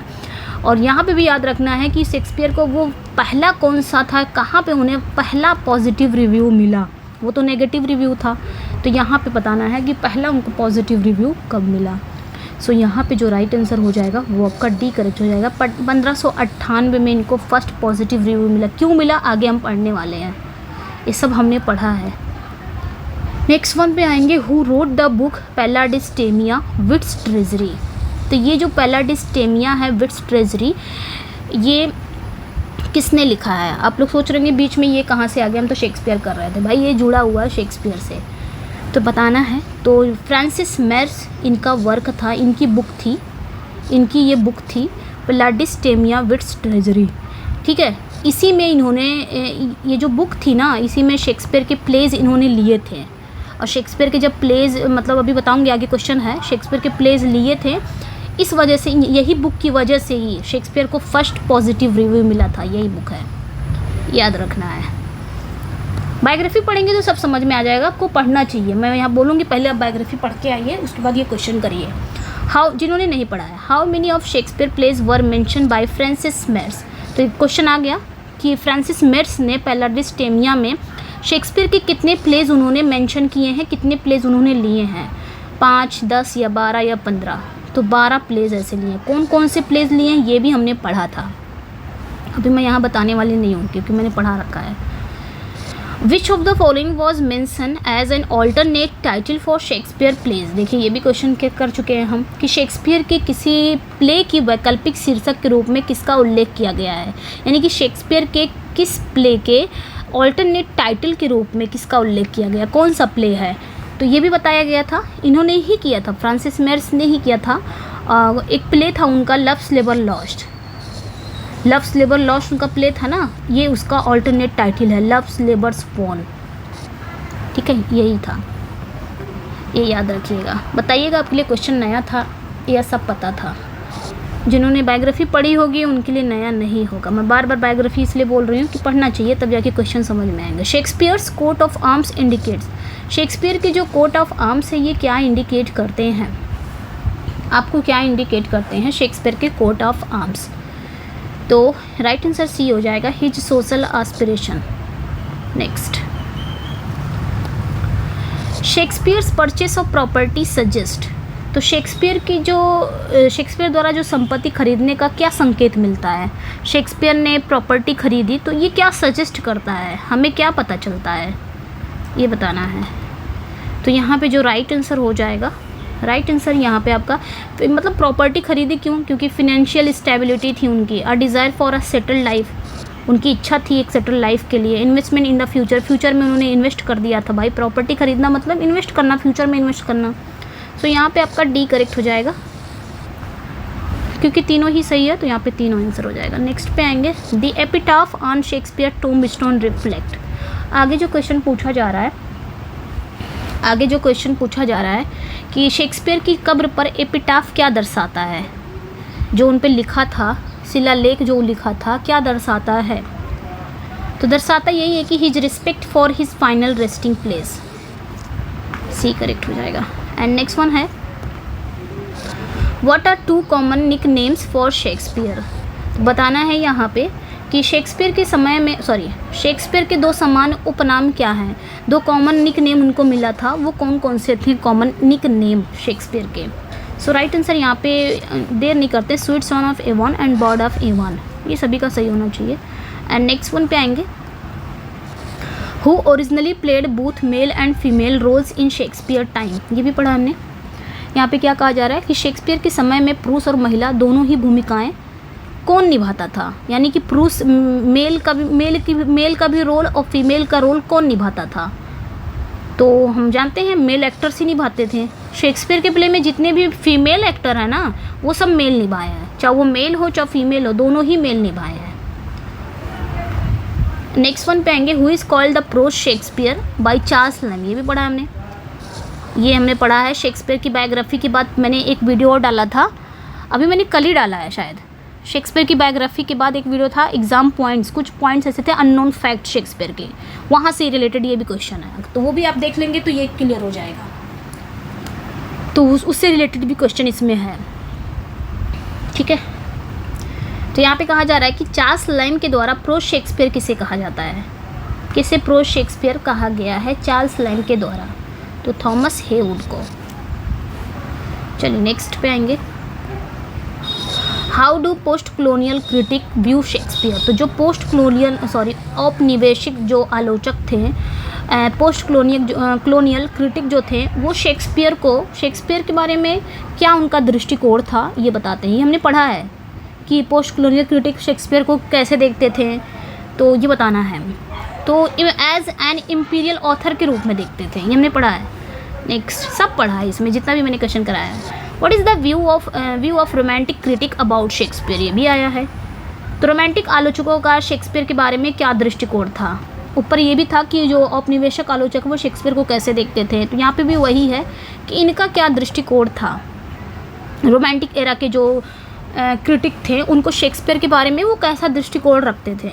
और यहाँ पे भी याद रखना है कि शेक्सपियर को वो पहला कौन सा था, कहाँ पे उन्हें पहला पॉजिटिव रिव्यू मिला, वो तो नेगेटिव रिव्यू था, तो यहाँ पे बताना है कि पहला उनको पॉजिटिव रिव्यू कब मिला। सो यहाँ पे जो राइट आंसर हो जाएगा वो आपका डी करेक्ट हो जाएगा। 1598 में इनको फर्स्ट पॉजिटिव रिव्यू मिला, क्यों मिला आगे हम पढ़ने वाले हैं, ये सब हमने पढ़ा है। नेक्स्ट वन पे आएंगे, who wrote the book Palladis Tamia Wit's treasury, तो ये जो पैलाडिस्टेमिया है विट्स ट्रेजरी, ये किसने लिखा है? आप लोग सोच रहे हैं बीच में ये कहाँ से आ गया, हम तो शेक्सपियर कर रहे थे, भाई ये जुड़ा हुआ है शेक्सपियर से, तो बताना है। तो फ्रांसिस मेर्स इनका वर्क था, इनकी बुक थी, इनकी ये बुक थी पैलाडिस्टेमिया विट्स ट्रेजरी, ठीक है। इसी में इन्होंने ये जो बुक थी ना, इसी में शेक्सपियर के प्लेज इन्होंने लिए थे, और शेक्सपियर के जब प्लेज, मतलब अभी बताऊंगी आगे क्वेश्चन है, शेक्सपियर के प्लेज लिए थे, इस वजह से, यही बुक की वजह से ही शेक्सपियर को फर्स्ट पॉजिटिव रिव्यू मिला था, यही बुक है, याद रखना है। बायोग्राफी पढ़ेंगे तो सब समझ में आ जाएगा, आपको पढ़ना चाहिए, मैं यहाँ बोलूँगी पहले आप बायोग्राफी पढ़ के आइए, उसके बाद ये क्वेश्चन करिए। हाउ, जिन्होंने नहीं पढ़ा है, how many of Shakespeare plays were mentioned by Francis Meres, तो क्वेश्चन आ गया कि फ्रांसिस मेर्स ने पैलाडिस्टेमिया में शेक्सपियर के कितने प्लेज उन्होंने मेंशन किए हैं, कितने प्लेज उन्होंने लिए हैं, 5, 10 या 12 या 15, तो 12 प्लेज ऐसे लिए। कौन कौन से प्लेज लिए हैं ये भी हमने पढ़ा था, अभी मैं यहाँ बताने वाली नहीं हूँ क्योंकि मैंने पढ़ा रखा है। Which of the following was mention as an alternate title for Shakespeare plays, देखिए ये भी क्वेश्चन कर चुके हैं हम कि शेक्सपियर के किसी प्ले की वैकल्पिक शीर्षक के रूप में किसका उल्लेख किया गया है, यानी कि शेक्सपियर के किस प्ले के ऑल्टरनेट टाइटल के रूप में किसका उल्लेख किया गया, कौन सा प्ले है, तो ये भी बताया गया था, इन्होंने ही किया था, फ्रांसिस मेर्स ने ही किया था। एक प्ले था उनका loves labour lost, loves labour lost उनका प्ले था ना, ये उसका ऑल्टरनेट टाइटल है लव्स लेबर्स वॉन, ठीक है, यही था, ये याद रखिएगा। बताइएगा आपके लिए क्वेश्चन नया था या सब पता था? जिन्होंने बायोग्राफी पढ़ी होगी उनके लिए नया नहीं होगा, मैं बार बार बायोग्राफी इसलिए बोल रही हूँ कि पढ़ना चाहिए, तब जाके क्वेश्चन समझ में आएंगे। Shakespeare's coat of arms indicates, Shakespeare के जो कोट ऑफ आर्म्स है ये क्या इंडिकेट करते हैं? आपको क्या इंडिकेट करते हैं शेक्सपियर के कोट ऑफ आर्म्स? तो राइट आंसर सी हो जाएगा, his social aspiration. Next, Shakespeare's purchase of property suggest. तो शेक्सपियर द्वारा जो संपत्ति खरीदने का क्या संकेत मिलता है? शेक्सपियर ने प्रॉपर्टी खरीदी तो ये क्या सजेस्ट करता है, हमें क्या पता चलता है, ये बताना है। तो यहाँ पे जो राइट आंसर हो जाएगा, राइट आंसर यहाँ पे आपका, मतलब प्रॉपर्टी खरीदी क्यों? क्योंकि फिनेंशियल स्टेबिलिटी थी उनकी, अ desire for a settled life, उनकी इच्छा थी एक सेटल लाइफ के लिए, investment in the future, future में उन्होंने इन्वेस्ट कर दिया था। भाई प्रॉपर्टी खरीदना मतलब इन्वेस्ट करना, फ्यूचर में इन्वेस्ट करना। तो यहाँ पे आपका डी करेक्ट हो जाएगा, क्योंकि तीनों ही सही है तो यहाँ पे तीनों आंसर हो जाएगा। नेक्स्ट पे आएंगे, the epitaph on Shakespeare tombstone reflect. आगे जो क्वेश्चन पूछा जा रहा है, कि शेक्सपियर की कब्र पर एपिटाफ क्या दर्शाता है? जो उन पे लिखा था, शिलालेख जो लिखा था, क्या दर्शाता है? तो दर्शाता यही है कि his respect for his final resting place. C correct हो जाएगा। एंड नेक्स्ट वन है, what are two common nicknames for Shakespeare. बताना है यहाँ पे कि शेक्सपियर के दो समान उपनाम क्या हैं? दो कॉमन निक नेम उनको मिला था, वो कौन कौन से थे कॉमन निक नेम शेक्सपियर के? सो राइट आंसर यहाँ पे देर नहीं करते, sweet son of Avon and bird of Avon, ये सभी का सही होना चाहिए। एंड नेक्स्ट वन पे आएंगे, who originally played both male and female roles in Shakespeare time. ये भी पढ़ा हमने। यहाँ पे क्या कहा जा रहा है कि शेक्सपियर के समय में पुरुष और महिला दोनों ही भूमिकाएं कौन निभाता था? यानी कि पुरुष मेल का भी रोल और फीमेल का रोल कौन निभाता था? तो हम जानते हैं मेल एक्टर्स ही निभाते थे। शेक्सपियर के प्ले में जितने भी फीमेल एक्टर हैं ना, वो सब मेल निभाए हैं, चाहे वो मेल हो चाहे फीमेल हो, दोनों ही मेल निभाए हैं। नेक्स्ट वन पे आएंगे, who is called the prose Shakespeare by Charles Lamb. ये भी पढ़ा हमने, ये हमने पढ़ा है। शेक्सपियर की बायोग्राफी के बाद मैंने एक वीडियो और डाला था, अभी मैंने कल ही डाला है शायद। शेक्सपियर की बायोग्राफी के बाद एक वीडियो था, एग्जाम पॉइंट्स, कुछ पॉइंट्स ऐसे थे अननोन फैक्ट शेक्सपियर के, वहाँ से रिलेटेड ये भी क्वेश्चन है, तो वो भी आप देख लेंगे तो ये क्लियर हो जाएगा। तो उससे रिलेटेड भी क्वेश्चन इसमें है, ठीक है। तो यहाँ पे कहा जा रहा है कि चार्ल्स लैम के द्वारा प्रोज शेक्सपियर किसे कहा जाता है? किसे प्रोज शेक्सपियर कहा गया है चार्ल्स लैम के द्वारा? तो थॉमस हेवुड को। चलिए नेक्स्ट पे आएंगे, how do post colonial critic view Shakespeare. तो जो औपनिवेशिक जो आलोचक थे, पोस्ट कॉलोनियल क्रिटिक जो थे, वो शेक्सपियर के बारे में क्या उनका दृष्टिकोण था ये बताते हैं। ये हमने पढ़ा है कि पोस्ट कॉलोनियल क्रिटिक शेक्सपियर को कैसे देखते थे, तो ये बताना है। तो एज एन इम्पीरियल ऑथर के रूप में देखते थे, ये हमने पढ़ा है। नेक्स्ट सब पढ़ा है इसमें, जितना भी मैंने क्वेश्चन कराया है। What is the view of romantic critic about Shakespeare, ये भी आया है। तो रोमांटिक आलोचकों का शेक्सपियर के बारे में क्या दृष्टिकोण था? ऊपर ये भी था कि जो औपनिवेशिक आलोचक वो शेक्सपियर को कैसे देखते थे, तो यहाँ पे भी वही है कि इनका क्या दृष्टिकोण था। रोमांटिक एरा के जो क्रिटिक थे, उनको शेक्सपियर के बारे में वो कैसा दृष्टिकोण रखते थे।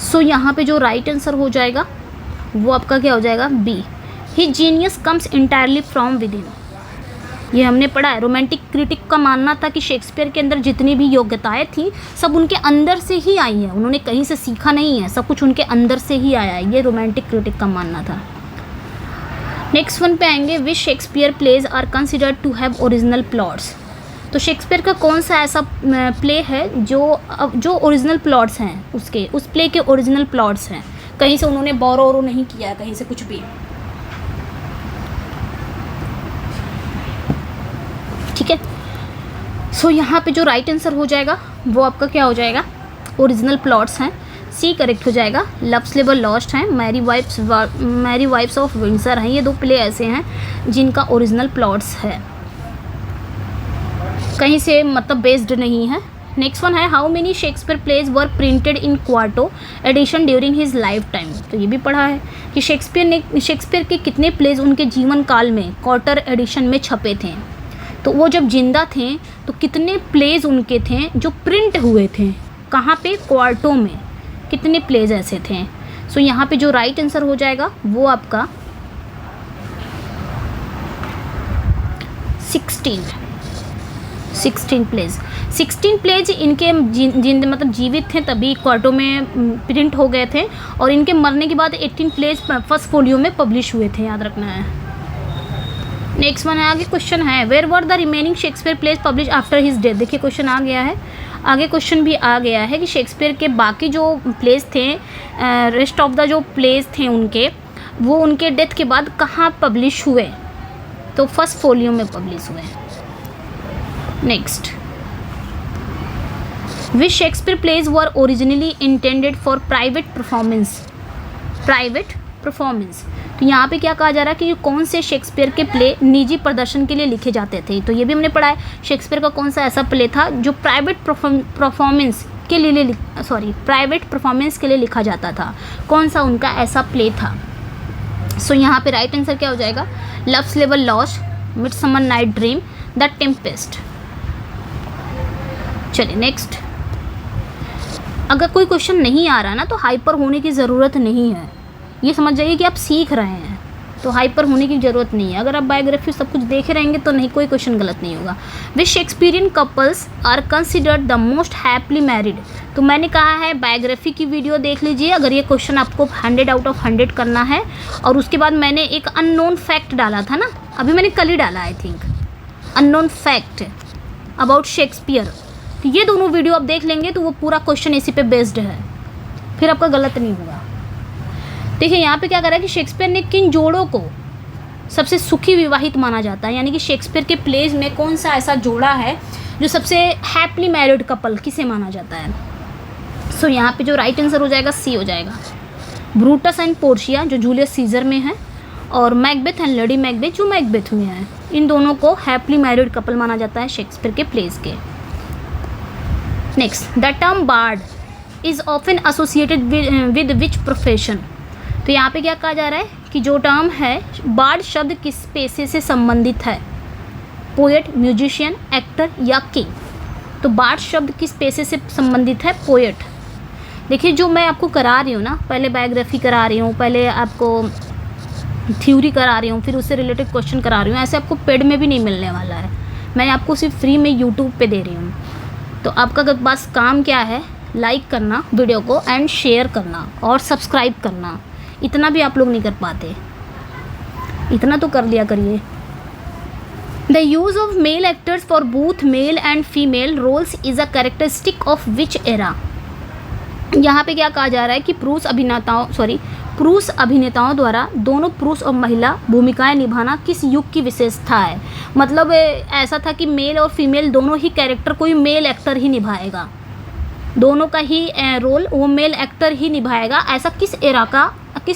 सो यहाँ पे जो राइट आंसर हो जाएगा वो आपका क्या हो जाएगा? B, his genius comes entirely from within. ये हमने पढ़ा है। रोमांटिक क्रिटिक का मानना था कि शेक्सपियर के अंदर जितनी भी योग्यताएं थी सब उनके अंदर से ही आई हैं, उन्होंने कहीं से सीखा नहीं है, सब कुछ उनके अंदर से ही आया है, ये रोमांटिक क्रिटिक का मानना था। नेक्स्ट वन पे आएंगे, which Shakespeare plays are considered to have original plots. तो शेक्सपियर का कौन सा ऐसा प्ले है जो ओरिजिनल प्लॉट्स हैं, उस प्ले के ओरिजिनल प्लॉट्स हैं, कहीं से उन्होंने बोरो नहीं किया, कहीं से कुछ भी, ठीक है। सो यहाँ पे जो राइट आंसर हो जाएगा वो आपका क्या हो जाएगा? ओरिजिनल प्लॉट्स हैं, सी करेक्ट हो जाएगा। लव्स लेबर लॉस्ट हैं, मैरी वाइफ्स ऑफ विंडसर हैं, ये दो प्ले ऐसे हैं जिनका ओरिजिनल प्लॉट्स है, कहीं से मतलब बेस्ड नहीं है। नेक्स्ट वन है, how many Shakespeare plays were printed in quarto edition during his lifetime. तो ये भी पढ़ा है कि शेक्सपियर के कितने प्लेज उनके जीवन काल में क्वार्टर एडिशन में छपे थे। तो वो जब जिंदा थे तो कितने प्लेज उनके थे जो प्रिंट हुए थे, कहाँ पे? क्वार्टो में। कितने प्लेज ऐसे थे? सो यहाँ पे जो राइट आंसर हो जाएगा वो आपका 16। 16 प्लेज। 16 प्लेज इनके जिन मतलब जीवित थे तभी क्वार्टो में प्रिंट हो गए थे, और इनके मरने के बाद 18 प्लेज फर्स्ट फोलियो में पब्लिश हुए थे, याद रखना है। नेक्स्ट वन है, आगे क्वेश्चन है, where were the remaining Shakespeare plays publish after his death. देखिए क्वेश्चन आ गया है, आगे क्वेश्चन भी आ गया है कि शेक्सपियर के बाकी जो प्लेज थे, रेस्ट ऑफ द जो प्लेज थे उनके, वो उनके डेथ के बाद कहाँ पब्लिश हुए, तो फर्स्ट फोलियो में पब्लिश हुए। Next, which Shakespeare plays were originally intended for private performance. Private performance, तो यहाँ पे क्या कहा जा रहा है कि कौन से शेक्सपियर के प्ले निजी प्रदर्शन के लिए लिखे जाते थे। तो ये भी हमने पढ़ा है, शेक्सपियर का कौन सा ऐसा प्ले था जो प्राइवेट परफॉर्मेंस के लिए प्राइवेट परफॉर्मेंस के लिए लिखा जाता था, कौन सा उनका ऐसा प्ले था। सो यहाँ पे राइट आंसर क्या हो जाएगा, loves level lost, midsummer night dream, the Tempest. चलिए नेक्स्ट, अगर कोई क्वेश्चन नहीं आ रहा ना तो हाइपर होने की ज़रूरत नहीं है, ये समझ जाइए कि आप सीख रहे हैं, तो हाइपर होने की ज़रूरत नहीं है। अगर आप बायोग्राफी सब कुछ देखे रहेंगे तो नहीं, कोई क्वेश्चन गलत नहीं होगा। Which Shakespearean couples are considered the most happily married. तो मैंने कहा है बायोग्राफी की वीडियो देख लीजिए अगर ये क्वेश्चन आपको 100 आउट ऑफ 100 करना है। और उसके बाद मैंने एक अननोन फैक्ट डाला था ना, अभी मैंने कल ही डाला I think, unknown fact about Shakespeare. तो ये दोनों वीडियो आप देख लेंगे तो वो पूरा क्वेश्चन इसी पे बेस्ड है, फिर आपका गलत नहीं होगा। देखिए यहाँ पे क्या कर रहा है कि शेक्सपियर ने किन जोड़ों को सबसे सुखी विवाहित माना जाता है, यानी कि शेक्सपियर के प्लेज में कौन सा ऐसा जोड़ा है जो सबसे हैप्पीली मैरिड कपल किसे माना जाता है। सो यहाँ पे जो राइट आंसर हो जाएगा सी हो जाएगा, ब्रूटस एंड पोर्शिया जो जूलियस सीजर में है, और मैकबेथ एंड लेडी मैकबेथ जो मैकबेथ में है, इन दोनों को हैप्पीली मैरिड कपल माना जाता है शेक्सपियर के प्लेज के। Next, the term bard is often associated with which profession. तो यहाँ पे क्या कहा जा रहा है कि जो टर्म है बार्ड शब्द किस पेशे से संबंधित है, पोएट, म्यूजिशियन, एक्टर या किंग। तो बार्ड शब्द किस पेशे से संबंधित है, पोएट। देखिए जो मैं आपको करा रही हूँ ना, पहले बायोग्राफी करा रही हूँ, पहले आपको थ्योरी करा रही हूँ, फिर उससे रिलेटेड क्वेश्चन करा रही हूँ, ऐसे आपको पेड में भी नहीं मिलने वाला है, मैंने आपको सिर्फ फ्री में यूट्यूब पे दे रही हूँ। तो आपका बस काम क्या है, लाइक करना वीडियो को एंड शेयर करना और सब्सक्राइब करना, इतना भी आप लोग नहीं कर पाते, इतना तो कर लिया करिए। The use of male actors for both male and female roles is a characteristic of which era. यहाँ पे क्या कहा जा रहा है कि पुरुष अभिनेताओं द्वारा दोनों पुरुष और महिला भूमिकाएं निभाना किस युग की विशेषता है। मतलब ऐसा था कि मेल और फीमेल दोनों ही कैरेक्टर कोई मेल एक्टर ही निभाएगा, दोनों का ही रोल वो मेल एक्टर ही निभाएगा, ऐसा किस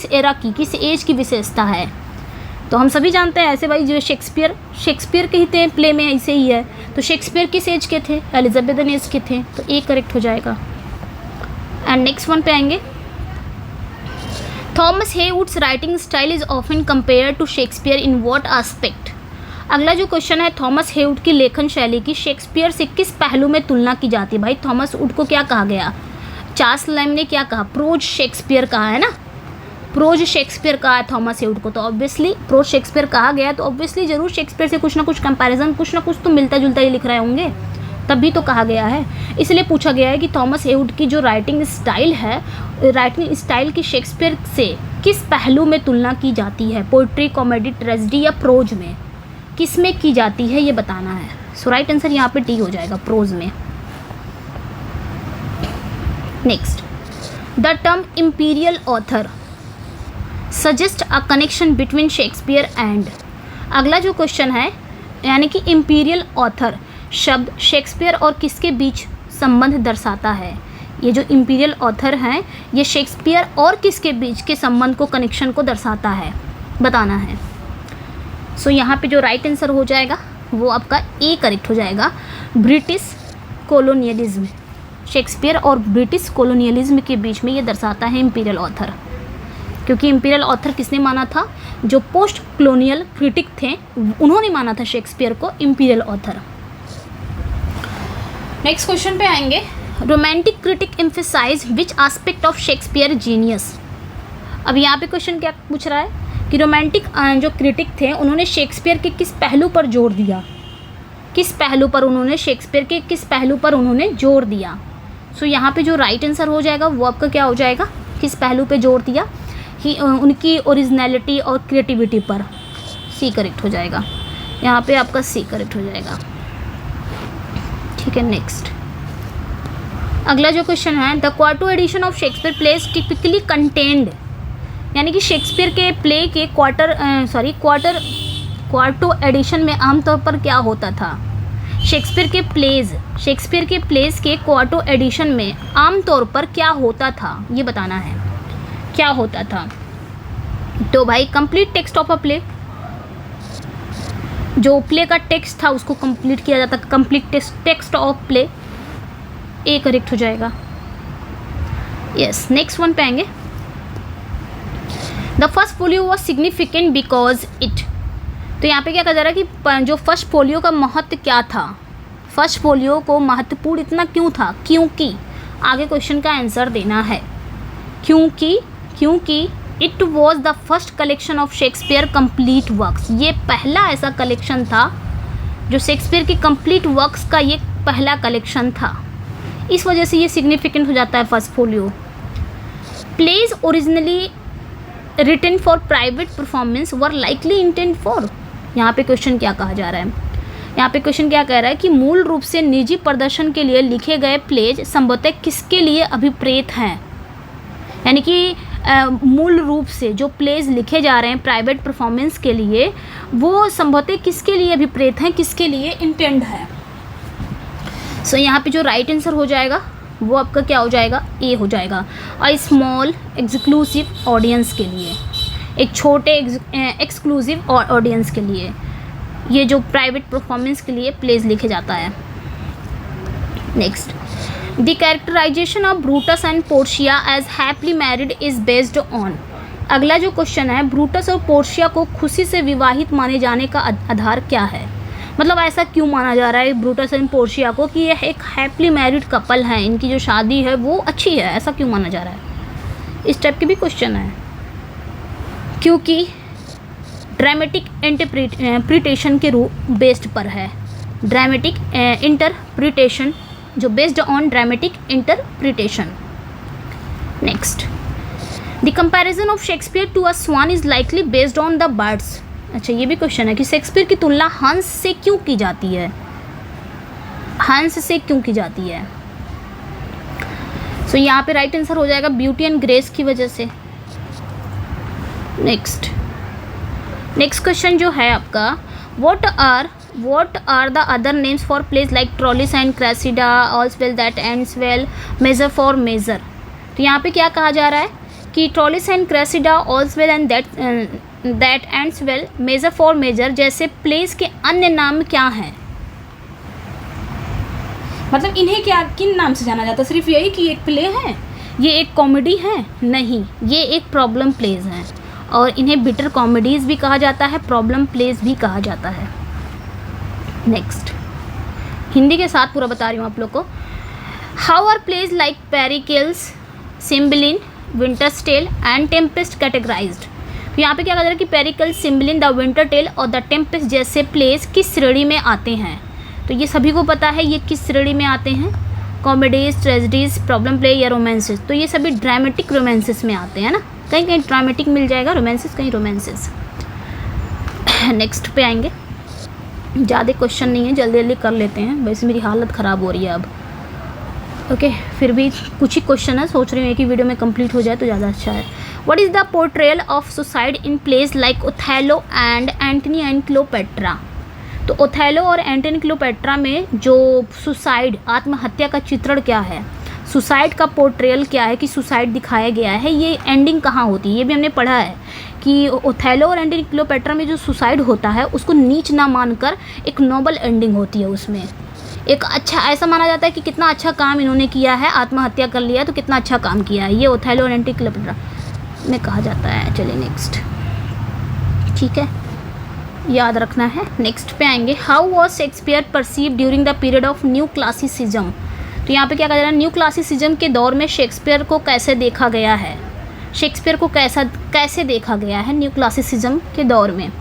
एरा की किस एज की विशेषता है। तो हम सभी जानते हैं ऐसे भाई, जो शेक्सपियर के ही थे प्ले में ऐसे ही है। तो शेक्सपियर किस एज के थे, एलिजाबेथन एज के थे, तो ए करेक्ट हो जाएगा। एंड नेक्स्ट वन पे आएंगे, Thomas Heywood's writing style is often compare to Shakespeare in what aspect. अगला जो क्वेश्चन है, थॉमस हेवुड की लेखन शैली की शेक्सपियर से किस पहलू में तुलना की जाती है। भाई थॉमस वुड को क्या कहा गया, चार्ल्स लैम ने क्या कहा, प्रोज शेक्सपियर कहा है ना, प्रोज शेक्सपियर कहा है थॉमस हेवुड को। तो ऑब्वियसली प्रोज शेक्सपियर कहा गया, तो ऑब्वियसली जरूर शेक्सपियर से कुछ ना कुछ कंपैरिजन, कुछ ना कुछ तो मिलता जुलता ही लिख रहे होंगे, तभी तो कहा गया है। इसलिए पूछा गया है कि थॉमस हेवुड की जो राइटिंग स्टाइल है, राइटिंग स्टाइल की शेक्सपियर से किस पहलू में तुलना की जाती है, पोइट्री, कॉमेडी, ट्रेजेडी या प्रोज में, किस में की जाती है ये बताना है। सो राइट आंसर यहाँ पे डी हो जाएगा, प्रोज में। Next, the term imperial author suggest a connection between Shakespeare and. अगला जो क्वेश्चन है, यानी कि इंपीरियल ऑथर शब्द शेक्सपियर और किसके बीच संबंध दर्शाता है। ये जो इंपीरियल ऑथर हैं ये शेक्सपियर और किसके बीच के संबंध को, कनेक्शन को दर्शाता है, बताना है। सो यहाँ पे जो राइट आंसर हो जाएगा वो आपका ए करेक्ट हो जाएगा, ब्रिटिश कॉलोनियलिज्म। शेक्सपियर और ब्रिटिश कॉलोनियलिज्म के बीच में ये दर्शाता है इंपीरियल ऑथर, क्योंकि इंपीरियल ऑथर किसने माना था, जो पोस्ट कॉलोनियल क्रिटिक थे उन्होंने माना था शेक्सपियर को इंपीरियल ऑथर। नेक्स्ट क्वेश्चन पे आएंगे, romantic critic emphasize which aspect of Shakespeare genius. अब यहाँ पे क्वेश्चन क्या पूछ रहा है कि रोमांटिक जो क्रिटिक थे उन्होंने शेक्सपियर के किस पहलू पर जोर दिया। किस पहलू पर उन्होंने, शेक्सपियर के किस पहलू पर उन्होंने जोर दिया। सो यहाँ पे जो राइट आंसर हो जाएगा वो आपका क्या हो जाएगा, किस पहलू पे जोर दिया, कि उनकी ओरिजिनलिटी और क्रिएटिविटी पर। सी करेक्ट हो जाएगा, यहाँ पे आपका सी करेक्ट हो जाएगा। ठीक है, नेक्स्ट अगला जो क्वेश्चन है, the quarto edition of Shakespeare plays typically contained, यानी कि शेक्सपियर के प्ले के क्वार्टो एडिशन में आमतौर पर क्या होता था। शेक्सपियर के प्लेस के क्वार्टो एडिशन में आमतौर पर क्या होता था, ये बताना है क्या होता था। तो भाई complete text of a play, जो प्ले का टेक्स्ट था उसको कंप्लीट किया जाता, complete text of play, A correct हो जाएगा। यस, नेक्स्ट वन पे आएंगे। The first folio was significant because it, तो यहाँ पे क्या कहा जा रहा है कि जो फर्स्ट फोलियो का महत्व क्या था, फर्स्ट फोलियो को महत्वपूर्ण इतना क्यों था, क्योंकि आगे क्वेश्चन का आंसर देना है। क्योंकि it was the first collection of Shakespeare complete works, ये पहला ऐसा कलेक्शन था जो शेक्सपियर के कंप्लीट वर्क्स का ये पहला कलेक्शन था, इस वजह से ये सिग्निफिकेंट हो जाता है first folio. Plays originally written for private performance were likely intend for, यहाँ पे क्वेश्चन क्या कहा जा रहा है, यहाँ पे क्वेश्चन क्या कह रहा है कि मूल रूप से निजी प्रदर्शन के लिए लिखे गए प्लेज संभवतः किसके लिए अभिप्रेत हैं, यानी कि मूल रूप से जो प्लेज लिखे जा रहे हैं प्राइवेट परफॉर्मेंस के लिए, वो संभवतः किसके लिए अभिप्रेत हैं, किसके लिए इंटेंड है। सो यहाँ पे जो राइट आंसर हो जाएगा वो आपका क्या हो जाएगा, ए हो जाएगा। अ स्मॉल एक्सक्लूसिव ऑडियंस के लिए, एक छोटे एक्सक्लूसिव ऑडियंस के लिए ये जो प्राइवेट परफॉर्मेंस के लिए प्लेज लिखे जाता है। Next, the characterization of Brutus and Portia as happily married is based on, अगला जो क्वेश्चन है, ब्रूटस और पोर्शिया को खुशी से विवाहित माने जाने का आधार क्या है, मतलब ऐसा क्यों माना जा रहा है ब्रूटस एंड पोर्शिया को कि यह एक हैप्पीली मैरिड कपल हैं, इनकी जो शादी है वो अच्छी है, ऐसा क्यों माना जा रहा है। इस टाइप के भी क्वेश्चन है, क्योंकि ड्रामेटिक इंटरप्रिटेशन के रूप बेस्ड पर है, ड्रामेटिक इंटरप्रिटेशन जो based on dramatic interpretation. Next, the comparison of Shakespeare to a swan is likely based on the birds, अच्छा ये भी क्वेश्चन है कि शेक्सपियर की तुलना हंस से क्यों की जाती है, हंस से क्यों की जाती है। सो यहाँ पे राइट आंसर हो जाएगा ब्यूटी एंड ग्रेस की वजह से। नेक्स्ट क्वेश्चन जो है आपका, what are the other names for plays like Troilus and Cressida, All's Well That Ends Well, Measure for Measure, तो यहाँ पे क्या कहा जा रहा है कि Troilus and Cressida, All's Well and That Ends Well, Measure for Measure जैसे प्लेस के अन्य नाम क्या हैं, मतलब इन्हें क्या किन नाम से जाना जाता है, सिर्फ यही कि एक प्ले है, ये एक कॉमेडी है, नहीं, ये एक प्रॉब्लम प्लेज है और इन्हें बिटर कॉमेडीज़ भी कहा जाता है, प्रॉब्लम प्लेज भी कहा जाता है। नेक्स्ट, हिंदी के साथ पूरा बता रही हूँ आप लोग को। How are plays like Pericles, Cymbeline, Winter's Tale and Tempest categorized, तो यहाँ पे क्या कहा जा रहा है कि Pericles, Cymbeline, the Winter Tale और द टेम्पेस्ट जैसे प्लेज किस श्रेणी में आते हैं, तो ये सभी को पता है ये किस श्रेणी में आते हैं, कॉमेडीज, ट्रेजेडीज, प्रॉब्लम प्ले या रोमांसेस, तो ये सभी ड्रामेटिक रोमांसेस में आते हैं ना, कहीं कहीं ड्रामेटिक मिल जाएगा, रोमांसेस कहीं रोमांसेस। नेक्स्ट पे आएंगे, ज़्यादा क्वेश्चन नहीं है, जल्दी जल्दी कर लेते हैं, वैसे मेरी हालत ख़राब हो रही है अब, ओके फिर भी कुछ ही क्वेश्चन है, सोच रही हूँ एक ही वीडियो में कंप्लीट हो जाए तो ज़्यादा अच्छा है। What is the portrayal of suicide in plays like Othello and Antony and Cleopatra, तो ओथेलो और एंटनी क्लोपेट्रा में जो सुसाइड, आत्महत्या का चित्रण क्या है, सुसाइड का पोर्ट्रेयल क्या है कि सुसाइड दिखाया गया है, ये एंडिंग कहाँ होती है, ये भी हमने पढ़ा है कि ओथेलो और एंटनी क्लोपेट्रा में जो सुसाइड होता है उसको नीच ना मानकर एक नोबल एंडिंग होती है, उसमें एक अच्छा ऐसा माना जाता है कि कितना अच्छा काम इन्होंने किया है, आत्महत्या कर लिया तो कितना अच्छा काम किया है, ये ओथेलो और एंटनी क्लोपेट्रा में कहा जाता है। चलिए नेक्स्ट, ठीक है, याद रखना है। नेक्स्ट पे आएंगे, how was Shakespeare perceive during the period of new classicism, तो यहाँ पे क्या कहा जा रहा है, न्यू क्लासिसिज्म के दौर में शेक्सपियर को कैसे देखा गया है, शेक्सपियर को कैसे देखा गया है न्यू क्लासिसिज्म के दौर में,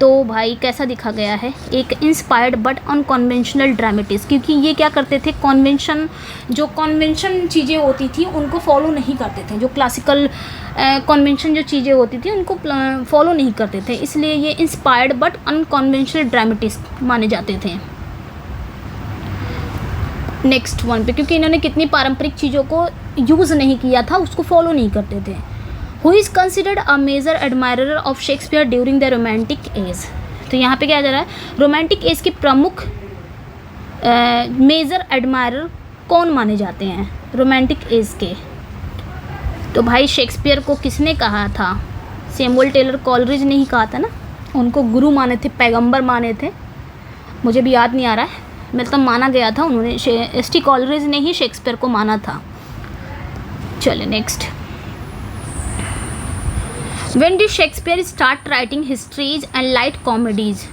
तो भाई कैसा दिखा गया है, एक इंस्पायर्ड बट अनकन्वेंशनल ड्रामेटिस्ट, क्योंकि ये क्या करते थे, जो कन्वेंशन चीज़ें होती थी उनको फॉलो नहीं करते थे, जो क्लासिकल कन्वेंशन जो चीज़ें होती थी उनको फॉलो नहीं करते थे, इसलिए ये इंस्पायर्ड बट अनकन्वेंशनल ड्रामेटिस्ट माने जाते थे। नेक्स्ट वन पे, क्योंकि इन्होंने कितनी पारंपरिक चीज़ों को यूज़ नहीं किया था, उसको फॉलो नहीं करते थे। Who is considered a major admirer of Shakespeare during the Romantic age. तो यहाँ पे क्या जा रहा है, रोमांटिक एज के प्रमुख मेजर एडमायरर कौन माने जाते हैं रोमांटिक एज के। तो भाई शेक्सपियर को किसने कहा था, सैमुअल टेलर कॉलरिज ने ही कहा था ना, उनको गुरु माने थे, पैगंबर माने थे, मुझे भी याद नहीं आ रहा है, मतलब माना गया था उन्होंने, एस.टी. कॉलरिज ने ही शेक्सपियर को माना था। चलिए next, when did Shakespeare start writing histories and light comedies.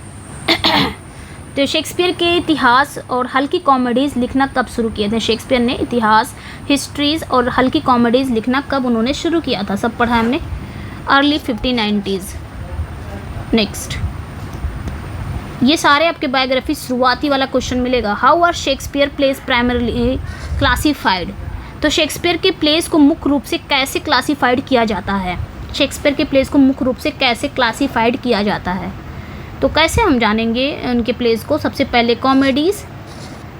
तो शेक्सपियर के इतिहास और हल्की कॉमेडीज़ लिखना कब शुरू किए थे, शेक्सपियर ने इतिहास, हिस्ट्रीज और हल्की कॉमेडीज़ लिखना कब उन्होंने शुरू किया था, सब पढ़ा हमने, अर्ली 1590s। नेक्स्ट, ये सारे आपके बायोग्राफी शुरुआती वाला क्वेश्चन मिलेगा। How are Shakespeare plays primarily classified. तो शेक्सपियर के प्लेस को मुख्य रूप से कैसे क्लासीफाइड किया जाता है, शेक्सपियर के प्लेस को मुख्य रूप से कैसे क्लासीफाइड किया जाता है। तो कैसे हम जानेंगे उनके प्लेस को, सबसे पहले कॉमेडीज़,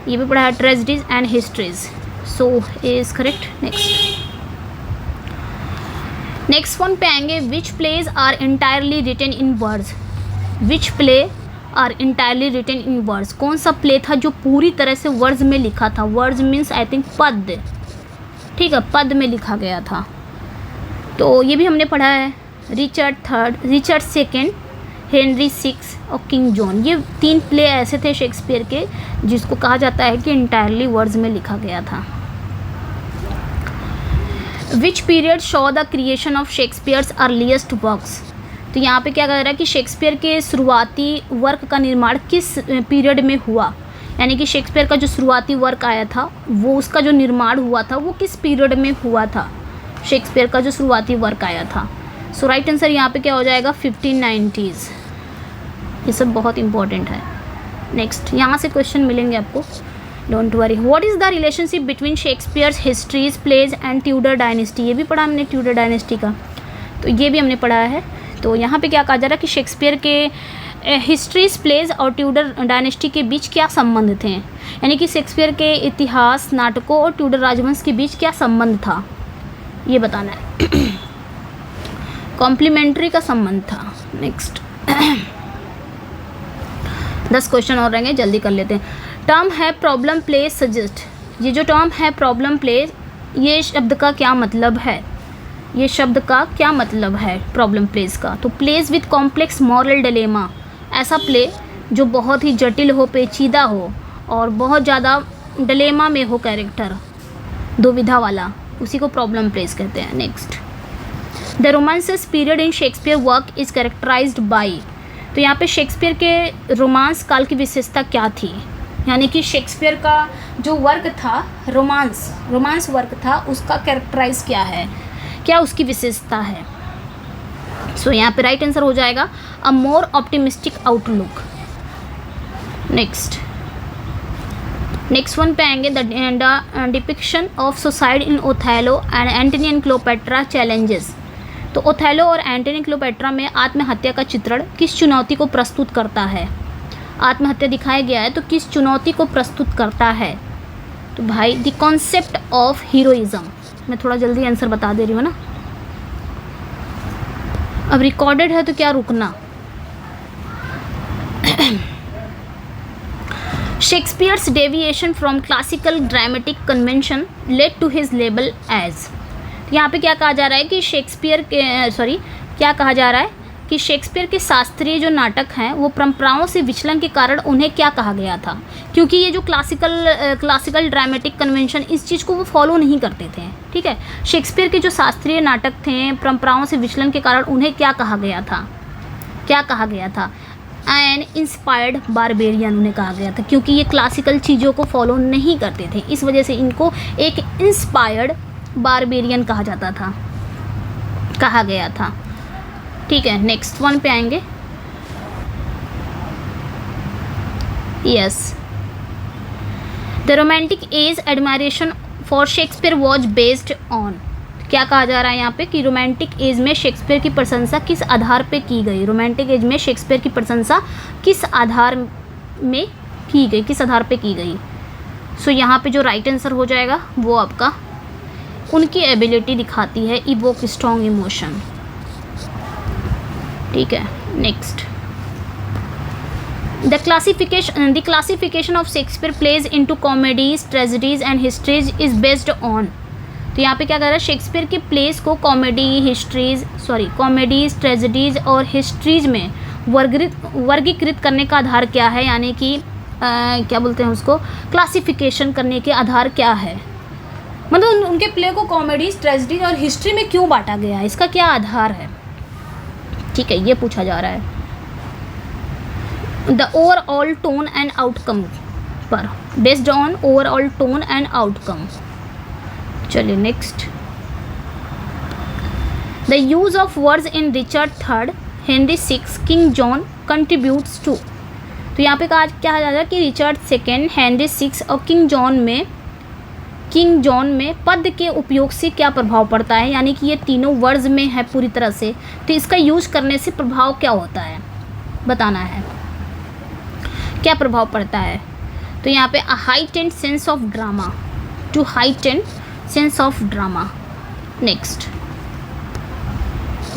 ये भी पढ़ा है, tragedies and histories, so is correct. Next one पे आएंगे, which plays are entirely written in words. Which play are entirely written in words, कौन सा प्ले था जो पूरी तरह से वर्ड्स में लिखा था, वर्ड्स मीन्स आई थिंक पद, ठीक है, पद में लिखा गया था। तो ये भी हमने पढ़ा है, Richard third, Richard second, Henry six और किंग जॉन, ये 3 प्ले ऐसे थे शेक्सपियर के जिसको कहा जाता है कि इंटायरली वर्ड्स में लिखा गया था। Which period show the creation of Shakespeare's earliest works. तो यहाँ पे क्या कह रहा है कि शेक्सपियर के शुरुआती वर्क का निर्माण किस पीरियड में हुआ, यानी कि शेक्सपियर का जो शुरुआती वर्क आया था वो उसका जो निर्माण हुआ था वो किस पीरियड में हुआ था, शेक्सपियर का जो शुरुआती वर्क आया था। सो राइट आंसर यहाँ पे क्या हो जाएगा, 1590s। ये सब बहुत इंपॉर्टेंट है। नेक्स्ट, यहाँ से क्वेश्चन मिलेंगे आपको, don't worry. What is the relationship between Shakespeare's histories, plays and Tudor dynasty. ये भी पढ़ा हमने ट्यूडर डायनेस्टी का, तो ये भी हमने पढ़ा है। तो यहाँ पे क्या कहा जा रहा है कि शेक्सपियर के हिस्ट्रीज, प्लेज और ट्यूडर डायनेस्टी के बीच क्या संबंध थे, यानी कि शेक्सपियर के इतिहास, नाटकों और ट्यूडर राजवंश के बीच क्या संबंध था, ये बताना है। कॉम्प्लीमेंट्री का संबंध था। नेक्स्ट 10 क्वेश्चन और रहेंगे, जल्दी कर लेते हैं। टर्म है प्रॉब्लम प्लेस सजेस्ट। ये जो टर्म है प्रॉब्लम प्लेस, ये शब्द का क्या मतलब है, ये शब्द का क्या मतलब है प्रॉब्लम प्लेस का। तो place with complex moral dilemma, ऐसा प्ले जो बहुत ही जटिल हो, पेचीदा हो और बहुत ज़्यादा डिलेमा में हो कैरेक्टर, दुविधा वाला, उसी को प्रॉब्लम प्लेस कहते हैं। Next, the romances period in Shakespeare work is characterized by. तो यहाँ पे शेक्सपियर के रोमांस काल की विशेषता क्या थी, यानी कि शेक्सपियर का जो वर्क था, रोमांस वर्क था, उसका कैरेक्टराइज क्या है, क्या उसकी विशेषता है। सो यहाँ पे राइट आंसर हो जाएगा a more optimistic outlook. Next one पे आएंगे, the depiction of suicide in Othello and Antony and Cleopatra challenges. तो ओथेलो और एंटनी क्लोपेट्रा में आत्महत्या का चित्रण किस चुनौती को प्रस्तुत करता है, आत्महत्या दिखाया गया है तो किस चुनौती को प्रस्तुत करता है। तो भाई द कॉन्सेप्ट ऑफ हीरोइज्म। मैं थोड़ा जल्दी आंसर बता दे रही हूँ ना, अब रिकॉर्डेड है तो क्या रुकना। Shakespeare's deviation from classical dramatic convention led to his label as. यहाँ पे क्या कहा जा रहा है कि क्या कहा जा रहा है कि शेक्सपियर के शास्त्रीय जो नाटक हैं वो परंपराओं से विचलन के कारण उन्हें क्या कहा गया था, क्योंकि ये जो क्लासिकल ड्रामेटिक कन्वेंशन, इस चीज़ को वो फॉलो नहीं करते थे, ठीक है। शेक्सपियर के जो शास्त्रीय नाटक थे, परंपराओं से विचलन के कारण उन्हें क्या कहा गया था, एन इंस्पायर्ड बारबेरियन उन्हें कहा गया था, क्योंकि ये क्लासिकल चीज़ों को फॉलो नहीं करते थे, इस वजह से इनको एक इंस्पायर्ड बारबेरियन कहा गया था, ठीक है। नेक्स्ट वन पे आएंगे, yes. The Romantic as admiration for Shakespeare was based on, क्या कहा जा रहा है यहाँ पे कि रोमांटिक एज में शेक्सपियर की प्रशंसा किस आधार पे की गई। रोमांटिक एज में शेक्सपियर की प्रशंसा किस आधार में की गई, किस आधार पे की गई। सो यहाँ पे जो राइट आंसर हो जाएगा वो आपका उनकी एबिलिटी दिखाती है इवोक स्ट्रॉन्ग इमोशन। ठीक है, next. The classification of Shakespeare plays into comedies, tragedies and histories is based on. तो यहाँ पे क्या कर रहा है, शेक्सपियर के प्लेस को कॉमेडीज, ट्रेजेडीज और हिस्ट्रीज में वर्गीकृत करने का आधार क्या है, यानी कि क्या बोलते हैं उसको, क्लासिफिकेशन करने के आधार क्या है। मतलब उनके प्ले को कॉमेडीज, ट्रेजेडीज और हिस्ट्री में क्यों बांटा गया है, इसका क्या आधार है। ठीक है, ये पूछा जा रहा है। The overall tone and outcome पर, based on overall tone and outcome. चलिए next. The use of words in Richard III, Henry VI, King John contributes to. तो यहाँ पे कहा जा रहा है कि रिचर्ड II, हेनरी VI और किंग जॉन में पद के उपयोग से क्या प्रभाव पड़ता है, यानी कि ये तीनों वर्ड्स में है पूरी तरह से, तो इसका यूज करने से प्रभाव क्या होता है बताना है, क्या प्रभाव पड़ता है। तो यहाँ पे heightened sense of drama, to heightened sense of drama. Next.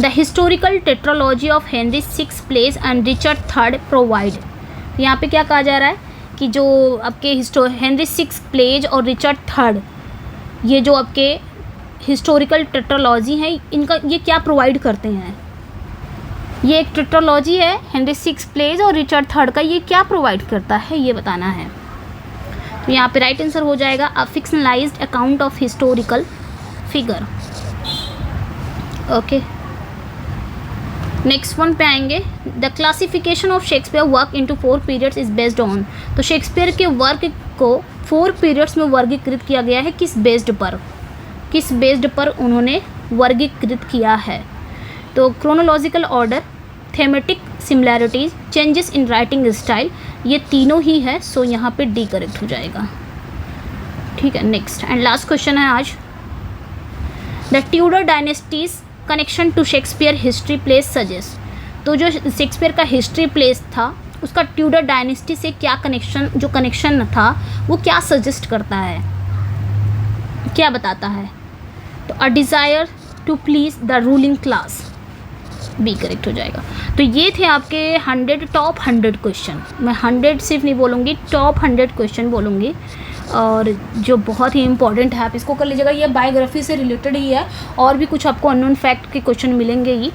The historical tetralogy of Henry VI plays and Richard III provide. तो यहाँ पे क्या कहा जा रहा है कि जो आपके हेनरी VI प्लेज और रिचर्ड III, ये जो आपके हिस्टोरिकल टेट्रोलॉजी है, इनका ये क्या प्रोवाइड करते हैं। ये एक टेट्रोलॉजी है हेनरी VI प्लेज और रिचर्ड III का, ये क्या प्रोवाइड करता है ये बताना है। तो यहाँ पे राइट आंसर हो जाएगा a fictionalised account of historical figure. Okay, next one पे आएंगे। The classification of Shakespeare work into 4 periods is based on. तो शेक्सपियर के वर्क को 4 पीरियड्स में वर्गीकृत किया गया है, किस बेस्ड पर उन्होंने वर्गीकृत किया है। तो chronological order, thematic similarities, changes in writing style, ये तीनों ही है। सो यहाँ पे डी करेक्ट हो जाएगा। ठीक है, नेक्स्ट एंड लास्ट क्वेश्चन है आज। The Tudor dynasty's connection to Shakespeare history plays suggest. तो जो शेक्सपियर का हिस्ट्री प्लेस था उसका ट्यूडर डायनेस्टी से क्या कनेक्शन था, वो क्या सजेस्ट करता है, क्या बताता है। तो a desire to please the ruling class, B correct हो जाएगा। तो ये थे आपके टॉप 100 क्वेश्चन। मैं 100 सिर्फ नहीं बोलूँगी, टॉप 100 क्वेश्चन बोलूँगी, और जो बहुत ही इंपॉर्टेंट है आप इसको कर लीजिएगा। ये बायोग्राफी से रिलेटेड ही है, और भी कुछ आपको अननोन फैक्ट के क्वेश्चन मिलेंगे ही।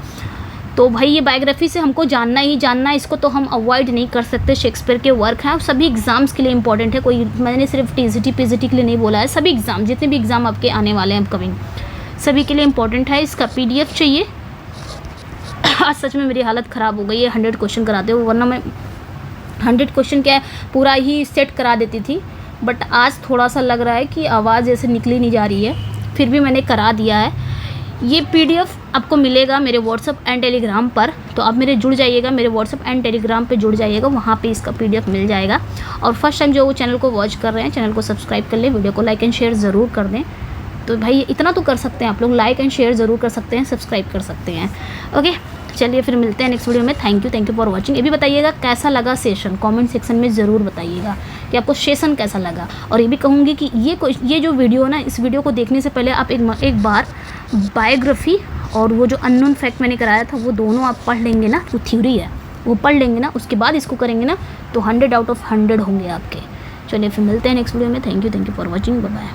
तो भाई ये बायोग्राफी से हमको जानना ही जानना है, इसको तो हम अवॉइड नहीं कर सकते। शेक्सपियर के वर्क हैं, सभी एग्ज़ाम्स के लिए इंपॉर्टेंट है। कोई मैंने सिर्फ टीजीटी पीजीटी के लिए नहीं बोला है, सभी एग्ज़ाम, जितने भी एग्ज़ाम आपके आने वाले हैं अपकमिंग, सभी के लिए इंपॉर्टेंट है। इसका PDF चाहिए। आज सच में मेरी हालत ख़राब हो गई है 100 क्वेश्चन कराते हो, वरना मैं 100 क्वेश्चन क्या पूरा ही सेट करा देती थी। बट आज थोड़ा सा लग रहा है कि आवाज़ जैसे निकली नहीं जा रही है, फिर भी मैंने करा दिया है। ये PDF आपको मिलेगा मेरे व्हाट्सअप एंड टेलीग्राम पर, तो आप मेरे जुड़ जाइएगा, मेरे व्हाट्सअप एंड टेलीग्राम पे जुड़ जाइएगा, वहाँ पे इसका PDF मिल जाएगा। और फर्स्ट टाइम जो वो चैनल को वॉच कर रहे हैं, चैनल को सब्सक्राइब कर लें, वीडियो को लाइक एंड शेयर ज़रूर कर दें। तो भाई इतना तो कर सकते हैं आप लोग, लाइक एंड शेयर ज़रूर कर सकते हैं, सब्सक्राइब कर सकते हैं। ओके, चलिए फिर मिलते हैं नेक्स्ट वीडियो में। Thank you for watching. ये भी बताइएगा कैसा लगा सेशन, कमेंट सेक्शन में ज़रूर बताइएगा कि आपको सेशन कैसा लगा। और ये भी कहूँगी कि ये जो वीडियो ना, इस वीडियो को देखने से पहले आप एक बार बायोग्राफी और वो जो अननोन फैक्ट मैंने कराया था वो दोनों आप पढ़ लेंगे ना, जो थ्योरी है वो पढ़ लेंगे ना, उसके बाद इसको करेंगे ना, तो 100 आउट ऑफ 100 होंगे आपके। चलिए फिर मिलते हैं नेक्स्ट वीडियो में। Thank you for watching, bye bye.